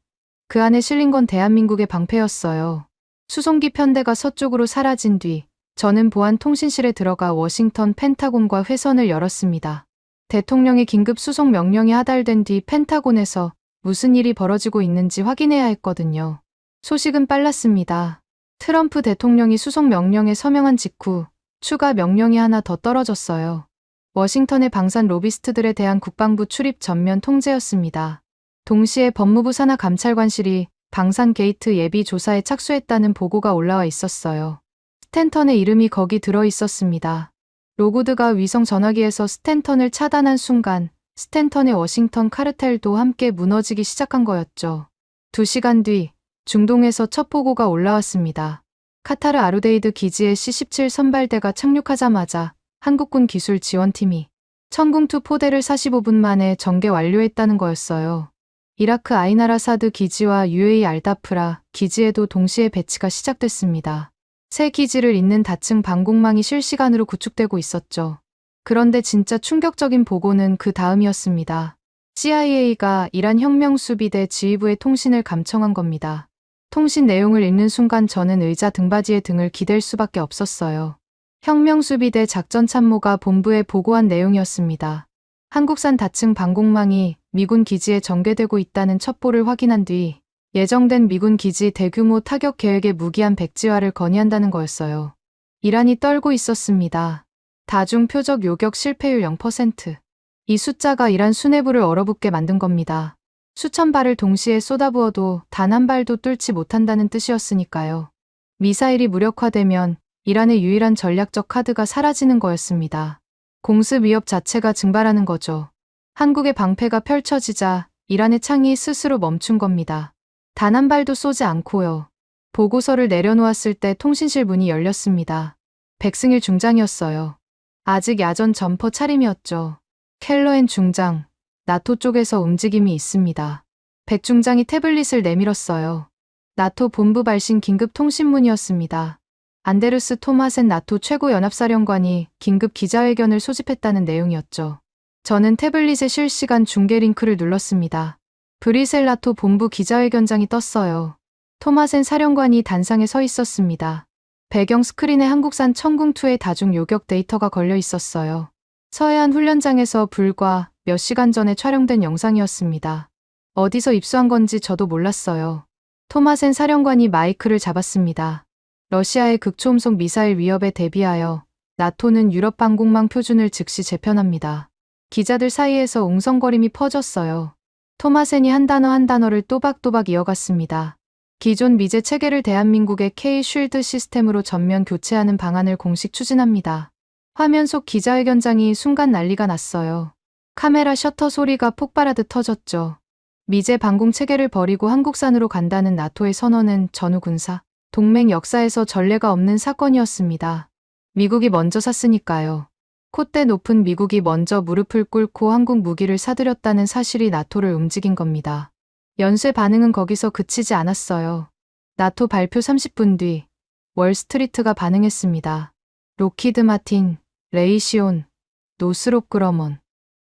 그 안에 실린 건 대한민국의 방패였어요. 수송기 편대가 서쪽으로 사라진 뒤 저는 보안 통신실에 들어가 워싱턴 펜타곤과 회선을 열었습니다. 대통령의 긴급 수송 명령이 하달된 뒤 펜타곤에서 무슨 일이 벌어지고 있는지 확인해야 했거든요. 소식은 빨랐습니다. 트럼프 대통령이 수송 명령에 서명한 직후 추가 명령이 하나 더 떨어졌어요. 워싱턴의 방산 로비스트들에 대한 국방부 출입 전면 통제였습니다. 동시에 법무부 산하감찰관실이 방산 게이트 예비 조사에 착수했다는 보고가 올라와 있었어요. 스탠턴의 이름이 거기 들어 있었습니다. 로고드가 위성 전화기에서 스탠턴을 차단한 순간 스탠턴의 워싱턴 카르텔도 함께 무너지기 시작한 거였죠. 2시간 뒤 중동에서 첫 보고가 올라왔습니다. 카타르 아루데이드 기지의 C-17 선발대가 착륙하자마자 한국군 기술 지원팀이 천궁2 포대를 45분 만에 전개 완료했다는 거였어요. 이라크 아인아라사드 기지와 UAE 알다프라 기지에도 동시에 배치가 시작됐습니다. 새 기지를 잇는 다층 방공망이 실시간으로 구축되고 있었죠. 그런데 진짜 충격적인 보고는 그 다음이었습니다. CIA가 이란 혁명수비대 지휘부의 통신을 감청한 겁니다. 통신 내용을 읽는 순간 저는 의자 등받이에 등을 기댈 수밖에 없었어요. 혁명수비대 작전참모가 본부에 보고한 내용이었습니다. 한국산 다층 방공망이 미군 기지에 전개되고 있다는 첩보를 확인한 뒤 예정된 미군 기지 대규모 타격 계획의 무기한 백지화를 건의한다는 거였어요. 이란이 떨고 있었습니다. 다중 표적 요격 실패율 0%. 이 숫자가 이란 수뇌부를 얼어붙게 만든 겁니다. 수천 발을 동시에 쏟아부어도 단 한 발도 뚫지 못한다는 뜻이었으니까요. 미사일이 무력화되면 이란의 유일한 전략적 카드가 사라지는 거였습니다. 공습 위협 자체가 증발하는 거죠. 한국의 방패가 펼쳐지자 이란의 창이 스스로 멈춘 겁니다. 단 한 발도 쏘지 않고요. 보고서를 내려놓았을 때 통신실 문이 열렸습니다. 백승일 중장이었어요. 아직 야전 점퍼 차림이었죠. 켈러엔 중장, 나토 쪽에서 움직임이 있습니다. 백 중장이 태블릿을 내밀었어요. 나토 본부 발신 긴급 통신문이었습니다. 안데르스 토마센 나토 최고연합사령관이 긴급 기자회견을 소집했다는 내용이었죠. 저는 태블릿의 실시간 중계 링크를 눌렀습니다. 브리셀 나토 본부 기자회견장이 떴어요. 토마센 사령관이 단상에 서 있었습니다. 배경 스크린에 한국산 천궁2의 다중 요격 데이터가 걸려 있었어요. 서해안 훈련장에서 불과 몇 시간 전에 촬영된 영상이었습니다. 어디서 입수한 건지 저도 몰랐어요. 토마센 사령관이 마이크를 잡았습니다. 러시아의 극초음속 미사일 위협에 대비하여 나토는 유럽 방공망 표준을 즉시 재편합니다. 기자들 사이에서 웅성거림이 퍼졌어요. 토마센이 한 단어 한 단어를 또박또박 이어갔습니다. 기존 미제 체계를 대한민국의 K-쉴드 시스템으로 전면 교체하는 방안을 공식 추진합니다. 화면 속 기자회견장이 순간 난리가 났어요. 카메라 셔터 소리가 폭발하듯 터졌죠. 미제 방공 체계를 버리고 한국산으로 간다는 나토의 선언은 전후 군사 동맹 역사에서 전례가 없는 사건이었습니다. 미국이 먼저 샀으니까요. 콧대 높은 미국이 먼저 무릎을 꿇고 한국 무기를 사들였다는 사실이 나토를 움직인 겁니다. 연쇄 반응은 거기서 그치지 않았어요. 나토 발표 30분 뒤 월스트리트가 반응했습니다. 로키드 마틴, 레이시온, 노스롭 그러먼.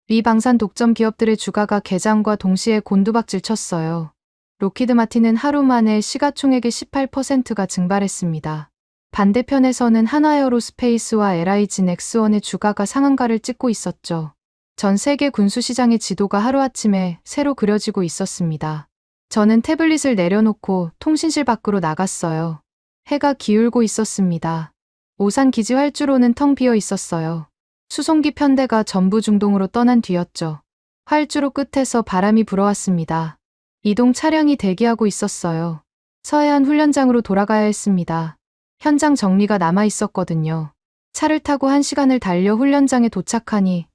미 방산 독점 기업들의 주가가 개장과 동시에 곤두박질 쳤어요. 로키드 마틴은 하루 만에 시가총액의 18%가 증발했습니다. 반대편에서는 한화에어로스페이스와 LIG 넥스원의 주가가 상한가를 찍고 있었죠. 전 세계 군수시장의 지도가 하루아침에 새로 그려지고 있었습니다. 저는 태블릿을 내려놓고 통신실 밖으로 나갔어요. 해가 기울고 있었습니다. 오산 기지 활주로는 텅 비어 있었어요. 수송기 편대가 전부 중동으로 떠난 뒤였죠. 활주로 끝에서 바람이 불어왔습니다. 이동 차량이 대기하고 있었어요. 서해안 훈련장으로 돌아가야 했습니다. 현장 정리가 남아 있었거든요. 차를 타고 1시간을 달려 훈련장에 도착하니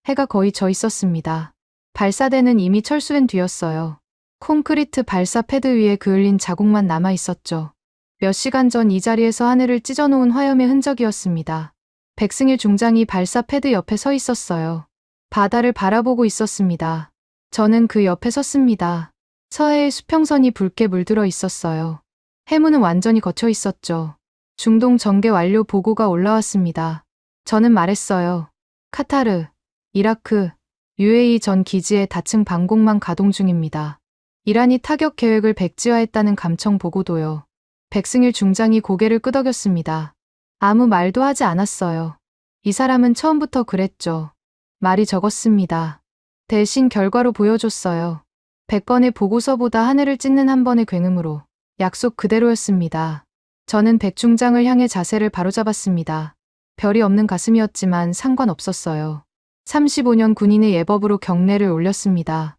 해가 거의 져 있었습니다. 발사대는 이미 철수된 뒤였어요. 콘크리트 발사 패드 위에 그을린 자국만 남아 있었죠. 몇 시간 전 이 자리에서 하늘을 찢어놓은 화염의 흔적이었습니다. 백승일 중장이 발사 패드 옆에 서 있었어요. 바다를 바라보고 있었습니다. 저는 그 옆에 섰습니다. 서해의 수평선이 붉게 물들어 있었어요. 해무는 완전히 걷혀 있었죠. 중동 전개 완료 보고가 올라왔습니다. 저는 말했어요. 카타르, 이라크, UAE 전 기지의 다층 방공망 가동 중입니다. 이란이 타격 계획을 백지화했다는 감청 보고도요. 백승일 중장이 고개를 끄덕였습니다. 아무 말도 하지 않았어요. 이 사람은 처음부터 그랬죠. 말이 적었습니다. 대신 결과로 보여줬어요. 100번의 보고서보다 하늘을 찢는 한 번의 굉음으로 약속 그대로였습니다. 저는 백 중장을 향해 자세를 바로잡았습니다. 별이 없는 가슴이었지만 상관없었어요. 35년 군인의 예법으로 경례를 올렸습니다.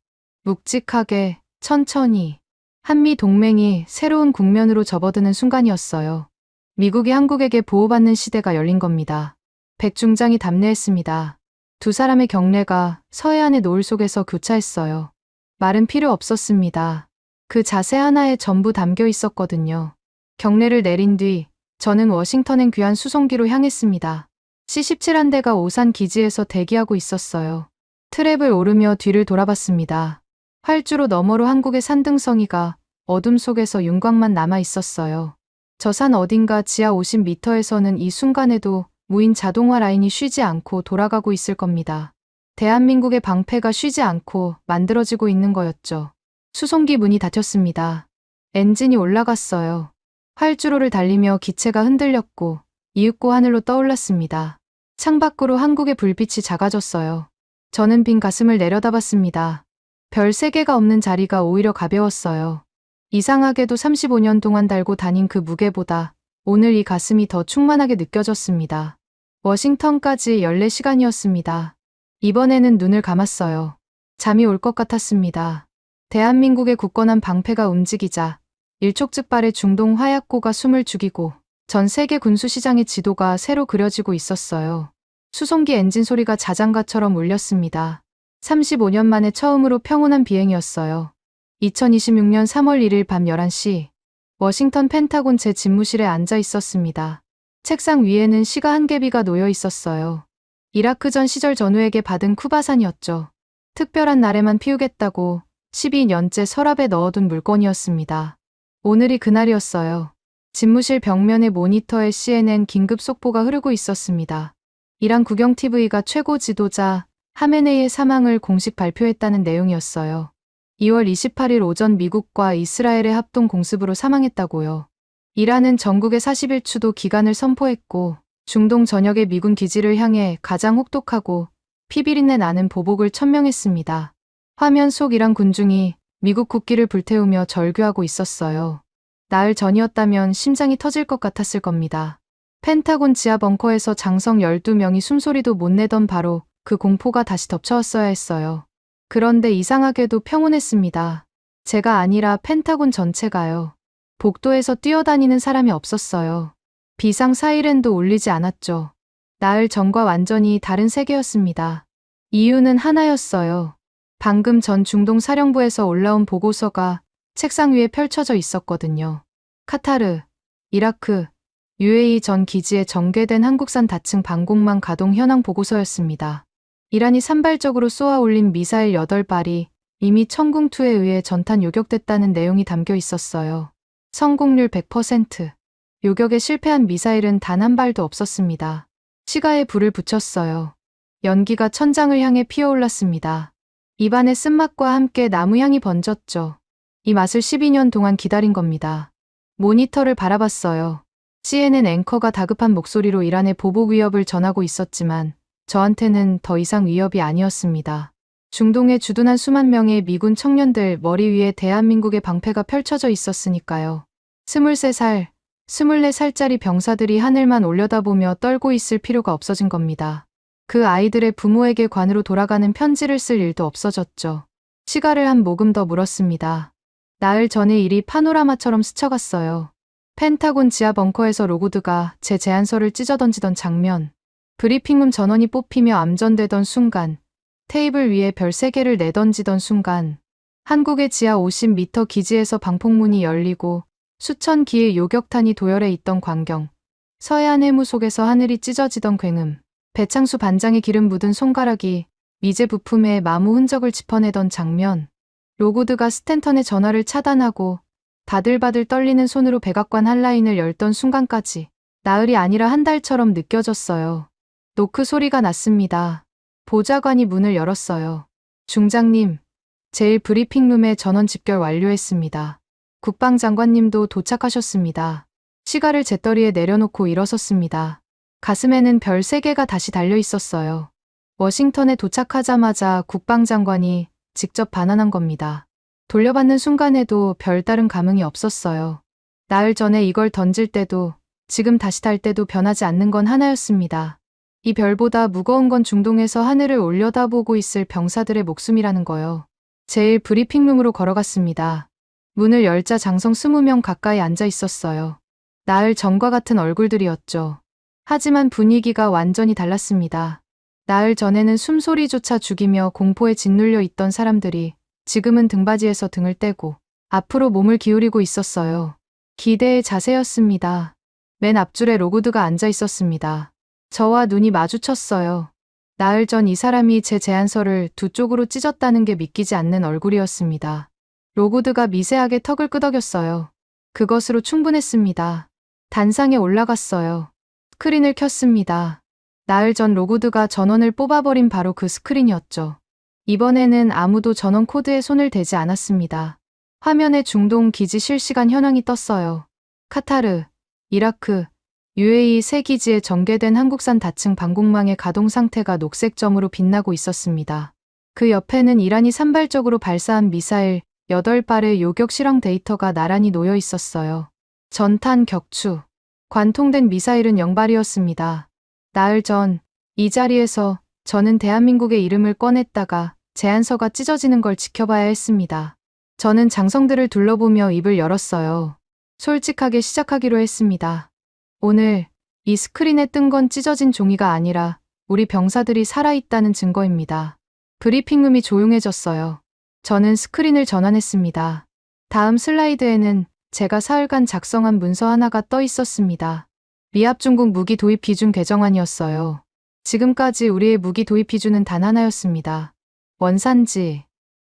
묵직하게, 천천히. 한미 동맹이 새로운 국면으로 접어드는 순간이었어요. 미국이 한국에게 보호받는 시대가 열린 겁니다. 백 중장이 답례했습니다. 두 사람의 경례가 서해안의 노을 속에서 교차했어요. 말은 필요 없었습니다. 그 자세 하나에 전부 담겨 있었거든요. 경례를 내린 뒤 저는 워싱턴행 귀한 수송기로 향했습니다. C-17함대가 오산 기지에서 대기하고 있었어요. 트랩을 오르며 뒤를 돌아봤습니다. 활주로 너머로 한국의 산등성이가 어둠 속에서 윤곽만 남아 있었어요. 저 산 어딘가 지하 50m에서는 이 순간에도 무인 자동화 라인이 쉬지 않고 돌아가고 있을 겁니다. 대한민국의 방패가 쉬지 않고 만들어지고 있는 거였죠. 수송기 문이 닫혔습니다. 엔진이 올라갔어요. 활주로를 달리며 기체가 흔들렸고 이윽고 하늘로 떠올랐습니다. 창밖으로 한국의 불빛이 작아졌어요. 저는 빈 가슴을 내려다봤습니다. 별 3개가 없는 자리가 오히려 가벼웠어요. 이상하게도 35년 동안 달고 다닌 그 무게보다 오늘 이 가슴이 더 충만하게 느껴졌습니다. 워싱턴까지 14시간이었습니다. 이번에는 눈을 감았어요. 잠이 올 것 같았습니다. 대한민국의 굳건한 방패가 움직이자 일촉즉발의 중동 화약고가 숨을 죽이고 전 세계 군수시장의 지도가 새로 그려지고 있었어요. 수송기 엔진 소리가 자장가처럼 울렸습니다. 35년 만에 처음으로 평온한 비행이었어요. 2026년 3월 1일 밤 11시 워싱턴 펜타곤 제 집무실에 앉아 있었습니다. 책상 위에는 시가 한 개비가 놓여 있었어요. 이라크전 시절 전우에게 받은 쿠바산이었죠. 특별한 날에만 피우겠다고 12년째 서랍에 넣어둔 물건이었습니다. 오늘이 그날이었어요. 집무실 벽면의 모니터에 CNN 긴급 속보가 흐르고 있었습니다. 이란 국영TV가 최고 지도자 하메네이의 사망을 공식 발표했다는 내용이었어요. 2월 28일 오전 미국과 이스라엘의 합동 공습으로 사망했다고요. 이란은 전국의 40일 추도 기간을 선포했고 중동 전역의 미군 기지를 향해 가장 혹독하고 피비린내 나는 보복을 천명했습니다. 화면 속 이란 군중이 미국 국기를 불태우며 절규하고 있었어요. 나흘 전이었다면 심장이 터질 것 같았을 겁니다. 펜타곤 지하 벙커에서 장성 12명이 숨소리도 못 내던 바로 그 공포가 다시 덮쳐왔어야 했어요. 그런데 이상하게도 평온했습니다. 제가 아니라 펜타곤 전체가요. 복도에서 뛰어다니는 사람이 없었어요. 비상 사이렌도 울리지 않았죠. 나흘 전과 완전히 다른 세계였습니다. 이유는 하나였어요. 방금 전 중동 사령부에서 올라온 보고서가 책상 위에 펼쳐져 있었거든요. 카타르, 이라크, UAE 전 기지에 전개된 한국산 다층 방공망 가동 현황 보고서였습니다. 이란이 산발적으로 쏘아 올린 미사일 8발이 이미 천궁2에 의해 전탄 요격됐다는 내용이 담겨 있었어요. 성공률 100%. 요격에 실패한 미사일은 단 한 발도 없었습니다. 시가에 불을 붙였어요. 연기가 천장을 향해 피어올랐습니다. 입안에 쓴맛과 함께 나무향이 번졌죠. 이 맛을 12년 동안 기다린 겁니다. 모니터를 바라봤어요. CNN 앵커가 다급한 목소리로 이란의 보복 위협을 전하고 있었지만 저한테는 더 이상 위협이 아니었습니다. 중동에 주둔한 수만 명의 미군 청년들 머리 위에 대한민국의 방패가 펼쳐져 있었으니까요. 23살, 24살짜리 병사들이 하늘만 올려다보며 떨고 있을 필요가 없어진 겁니다. 그 아이들의 부모에게 관으로 돌아가는 편지를 쓸 일도 없어졌죠. 시가를 한 모금 더 물었습니다. 나흘 전의 일이 파노라마처럼 스쳐갔어요. 펜타곤 지하 벙커에서 로고드가 제 제안서를 찢어던지던 장면, 브리핑룸 전원이 뽑히며 암전되던 순간, 테이블 위에 별 3개를 내던지던 순간, 한국의 지하 50m 기지에서 방폭문이 열리고 수천 기의 요격탄이 도열해 있던 광경, 서해안 해무 속에서 하늘이 찢어지던 굉음, 배창수 반장의 기름 묻은 손가락이 미제 부품의 마모 흔적을 짚어내던 장면, 로고드가 스탠턴의 전화를 차단하고 바들바들 떨리는 손으로 백악관 한라인을 열던 순간까지 나흘이 아니라 한 달처럼 느껴졌어요. 노크 소리가 났습니다. 보좌관이 문을 열었어요. 중장님, 제일 브리핑룸에 전원 집결 완료했습니다. 국방장관님도 도착하셨습니다. 시가를 재떨이에 내려놓고 일어섰습니다. 가슴에는 별 3개가 다시 달려 있었어요. 워싱턴에 도착하자마자 국방장관이 직접 반환한 겁니다. 돌려받는 순간에도 별다른 감흥이 없었어요. 나흘 전에 이걸 던질 때도 지금 다시 달 때도 변하지 않는 건 하나였습니다. 이 별보다 무거운 건 중동에서 하늘을 올려다보고 있을 병사들의 목숨이라는 거요. 제일 브리핑룸으로 걸어갔습니다. 문을 열자 장성 20명 가까이 앉아 있었어요. 나흘 전과 같은 얼굴들이었죠. 하지만 분위기가 완전히 달랐습니다. 나흘 전에는 숨소리조차 죽이며 공포에 짓눌려 있던 사람들이 지금은 등받이에서 등을 떼고 앞으로 몸을 기울이고 있었어요. 기대의 자세였습니다. 맨 앞줄에 로고드가 앉아 있었습니다. 저와 눈이 마주쳤어요. 나흘 전 이 사람이 제 제안서를 두 쪽으로 찢었다는 게 믿기지 않는 얼굴이었습니다. 로고드가 미세하게 턱을 끄덕였어요. 그것으로 충분했습니다. 단상에 올라갔어요. 스크린을 켰습니다. 나흘 전 로고드가 전원을 뽑아버린 바로 그 스크린이었죠. 이번에는 아무도 전원 코드에 손을 대지 않았습니다. 화면에 중동 기지 실시간 현황이 떴어요. 카타르, 이라크, UAE 세 기지에 전개된 한국산 다층 방공망의 가동 상태가 녹색 점으로 빛나고 있었습니다. 그 옆에는 이란이 산발적으로 발사한 미사일 8발의 요격 실황 데이터가 나란히 놓여 있었어요. 전탄 격추. 관통된 미사일은 0발이었습니다. 나흘 전, 이 자리에서 저는 대한민국의 이름을 꺼냈다가 제안서가 찢어지는 걸 지켜봐야 했습니다. 저는 장성들을 둘러보며 입을 열었어요. 솔직하게 시작하기로 했습니다. 오늘 이 스크린에 뜬 건 찢어진 종이가 아니라 우리 병사들이 살아있다는 증거입니다. 브리핑룸이 조용해졌어요. 저는 스크린을 전환했습니다. 다음 슬라이드에는 제가 사흘간 작성한 문서 하나가 떠 있었습니다. 미합 중국 무기 도입 비준 개정안이었어요. 지금까지 우리의 무기 도입 비준은 단 하나였습니다. 원산지.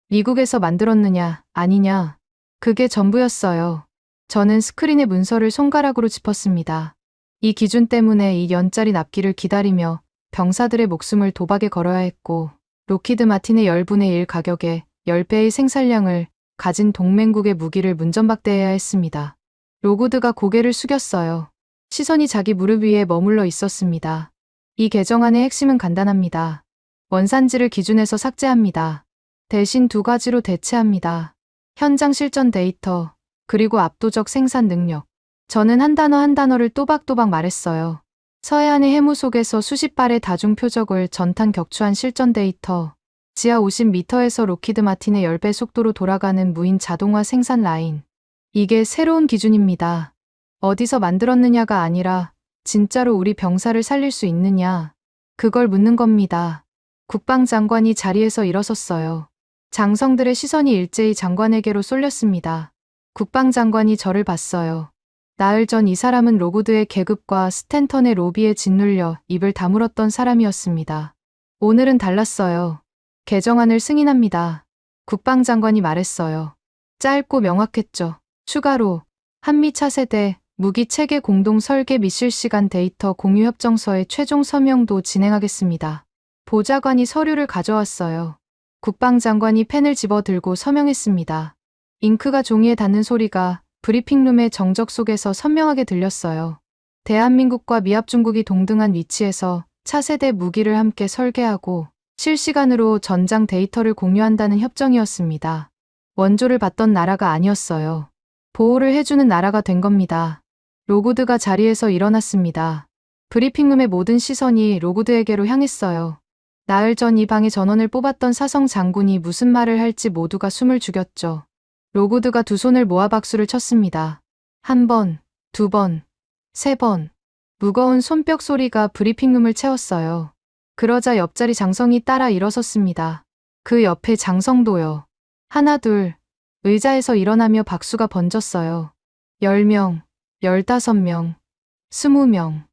미국에서 만들었느냐, 아니냐. 그게 전부였어요. 저는 스크린의 문서를 손가락으로 짚었습니다. 이 기준 때문에 이 연짜리 납기를 기다리며 병사들의 목숨을 도박에 걸어야 했고, 로키드 마틴의 10분의 1 가격에 10배의 생산량을 가진 동맹국의 무기를 문전박대해야 했습니다. 로고드가 고개를 숙였어요. 시선이 자기 무릎 위에 머물러 있었습니다. 이 개정안의 핵심은 간단합니다. 원산지를 기준에서 삭제합니다. 대신 2가지로 대체합니다. 현장 실전 데이터, 그리고 압도적 생산 능력. 저는 한 단어 한 단어를 또박또박 말했어요. 서해안의 해무 속에서 수십 발의 다중 표적을 전탄 격추한 실전 데이터, 지하 50m에서 로키드 마틴의 10배 속도로 돌아가는 무인 자동화 생산 라인. 이게 새로운 기준입니다. 어디서 만들었느냐가 아니라 진짜로 우리 병사를 살릴 수 있느냐. 그걸 묻는 겁니다. 국방장관이 자리에서 일어섰어요. 장성들의 시선이 일제히 장관에게로 쏠렸습니다. 국방장관이 저를 봤어요. 나흘 전 이 사람은 로고드의 계급과 스탠턴의 로비에 짓눌려 입을 다물었던 사람이었습니다. 오늘은 달랐어요. 개정안을 승인합니다. 국방장관이 말했어요. 짧고 명확했죠. 추가로 한미 차세대 무기 체계 공동 설계 및 실시간 데이터 공유 협정서의 최종 서명도 진행하겠습니다. 보좌관이 서류를 가져왔어요. 국방장관이 펜을 집어들고 서명했습니다. 잉크가 종이에 닿는 소리가 브리핑룸의 정적 속에서 선명하게 들렸어요. 대한민국과 미합중국이 동등한 위치에서 차세대 무기를 함께 설계하고 실시간으로 전장 데이터를 공유한다는 협정이었습니다. 원조를 받던 나라가 아니었어요. 보호를 해주는 나라가 된 겁니다. 로구드가 자리에서 일어났습니다. 브리핑룸의 모든 시선이 로구드에게로 향했어요. 나흘 전 이 방에 전원을 뽑았던 사성 장군이 무슨 말을 할지 모두가 숨을 죽였죠. 로구드가 두 손을 모아 박수를 쳤습니다. 한 번, 두 번, 세 번. 무거운 손뼉 소리가 브리핑룸을 채웠어요. 그러자 옆자리 장성이 따라 일어섰습니다. 그 옆에 장성도요. 하나 둘, 의자에서 일어나며 박수가 번졌어요. 10명, 15명, 20명.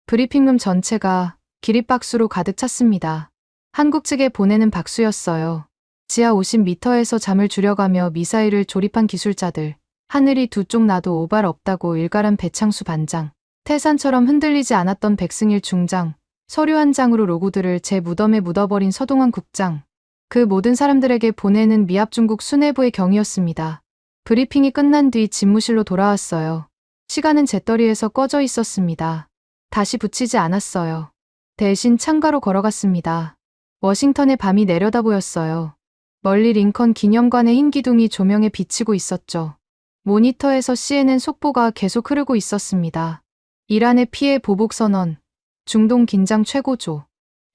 브리핑룸 전체가 기립박수로 가득 찼습니다. 한국 측에 보내는 박수였어요. 지하 50m에서 잠을 줄여가며 미사일을 조립한 기술자들, 하늘이 두 쪽 나도 오발 없다고 일갈한 배창수 반장, 태산처럼 흔들리지 않았던 백승일 중장, 서류 한 장으로 로구드를 제 무덤에 묻어버린 서동환 국장, 그 모든 사람들에게 보내는 미합 중국 수뇌부의 경위였습니다. 브리핑이 끝난 뒤 집무실로 돌아왔어요. 시간은 재떨이에서 꺼져 있었습니다. 다시 붙이지 않았어요. 대신 창가로 걸어갔습니다. 워싱턴의 밤이 내려다 보였어요. 멀리 링컨 기념관의 흰 기둥이 조명에 비치고 있었죠. 모니터에서 CNN 속보가 계속 흐르고 있었습니다. 이란의 피해 보복 선언, 중동 긴장 최고조.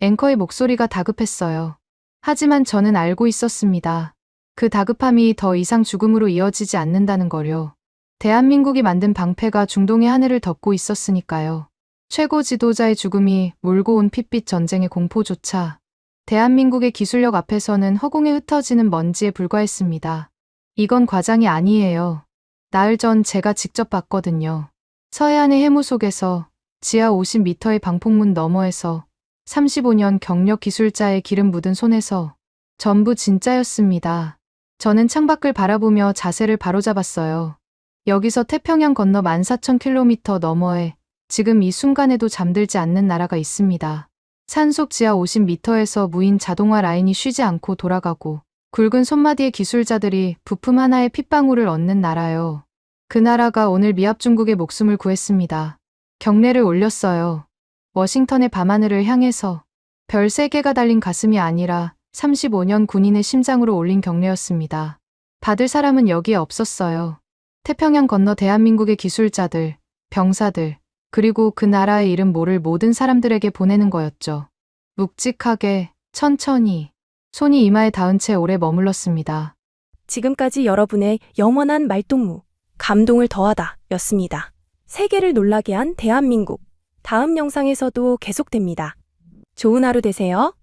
앵커의 목소리가 다급했어요. 하지만 저는 알고 있었습니다. 그 다급함이 더 이상 죽음으로 이어지지 않는다는 거요. 대한민국이 만든 방패가 중동의 하늘을 덮고 있었으니까요. 최고 지도자의 죽음이 몰고 온 핏빛 전쟁의 공포조차 대한민국의 기술력 앞에서는 허공에 흩어지는 먼지에 불과했습니다. 이건 과장이 아니에요. 나흘 전 제가 직접 봤거든요. 서해안의 해무 속에서 지하 50m의 방폭문 너머에서 35년 경력 기술자의 기름 묻은 손에서 전부 진짜였습니다. 저는 창밖을 바라보며 자세를 바로잡았어요. 여기서 태평양 건너 14,000km 너머에 지금 이 순간에도 잠들지 않는 나라가 있습니다. 산속 지하 50m에서 무인 자동화 라인이 쉬지 않고 돌아가고 굵은 손마디의 기술자들이 부품 하나의 핏방울을 얻는 나라요. 그 나라가 오늘 미합 중국의 목숨을 구했습니다. 경례를 올렸어요. 워싱턴의 밤하늘을 향해서 별 3개가 달린 가슴이 아니라 35년 군인의 심장으로 올린 경례였습니다. 받을 사람은 여기에 없었어요. 태평양 건너 대한민국의 기술자들, 병사들, 그리고 그 나라의 이름 모를 모든 사람들에게 보내는 거였죠. 묵직하게, 천천히, 손이 이마에 닿은 채 오래 머물렀습니다. 지금까지 여러분의 영원한 말동무, 감동을 더하다 였습니다. 세계를 놀라게 한 대한민국. 다음 영상에서도 계속됩니다. 좋은 하루 되세요.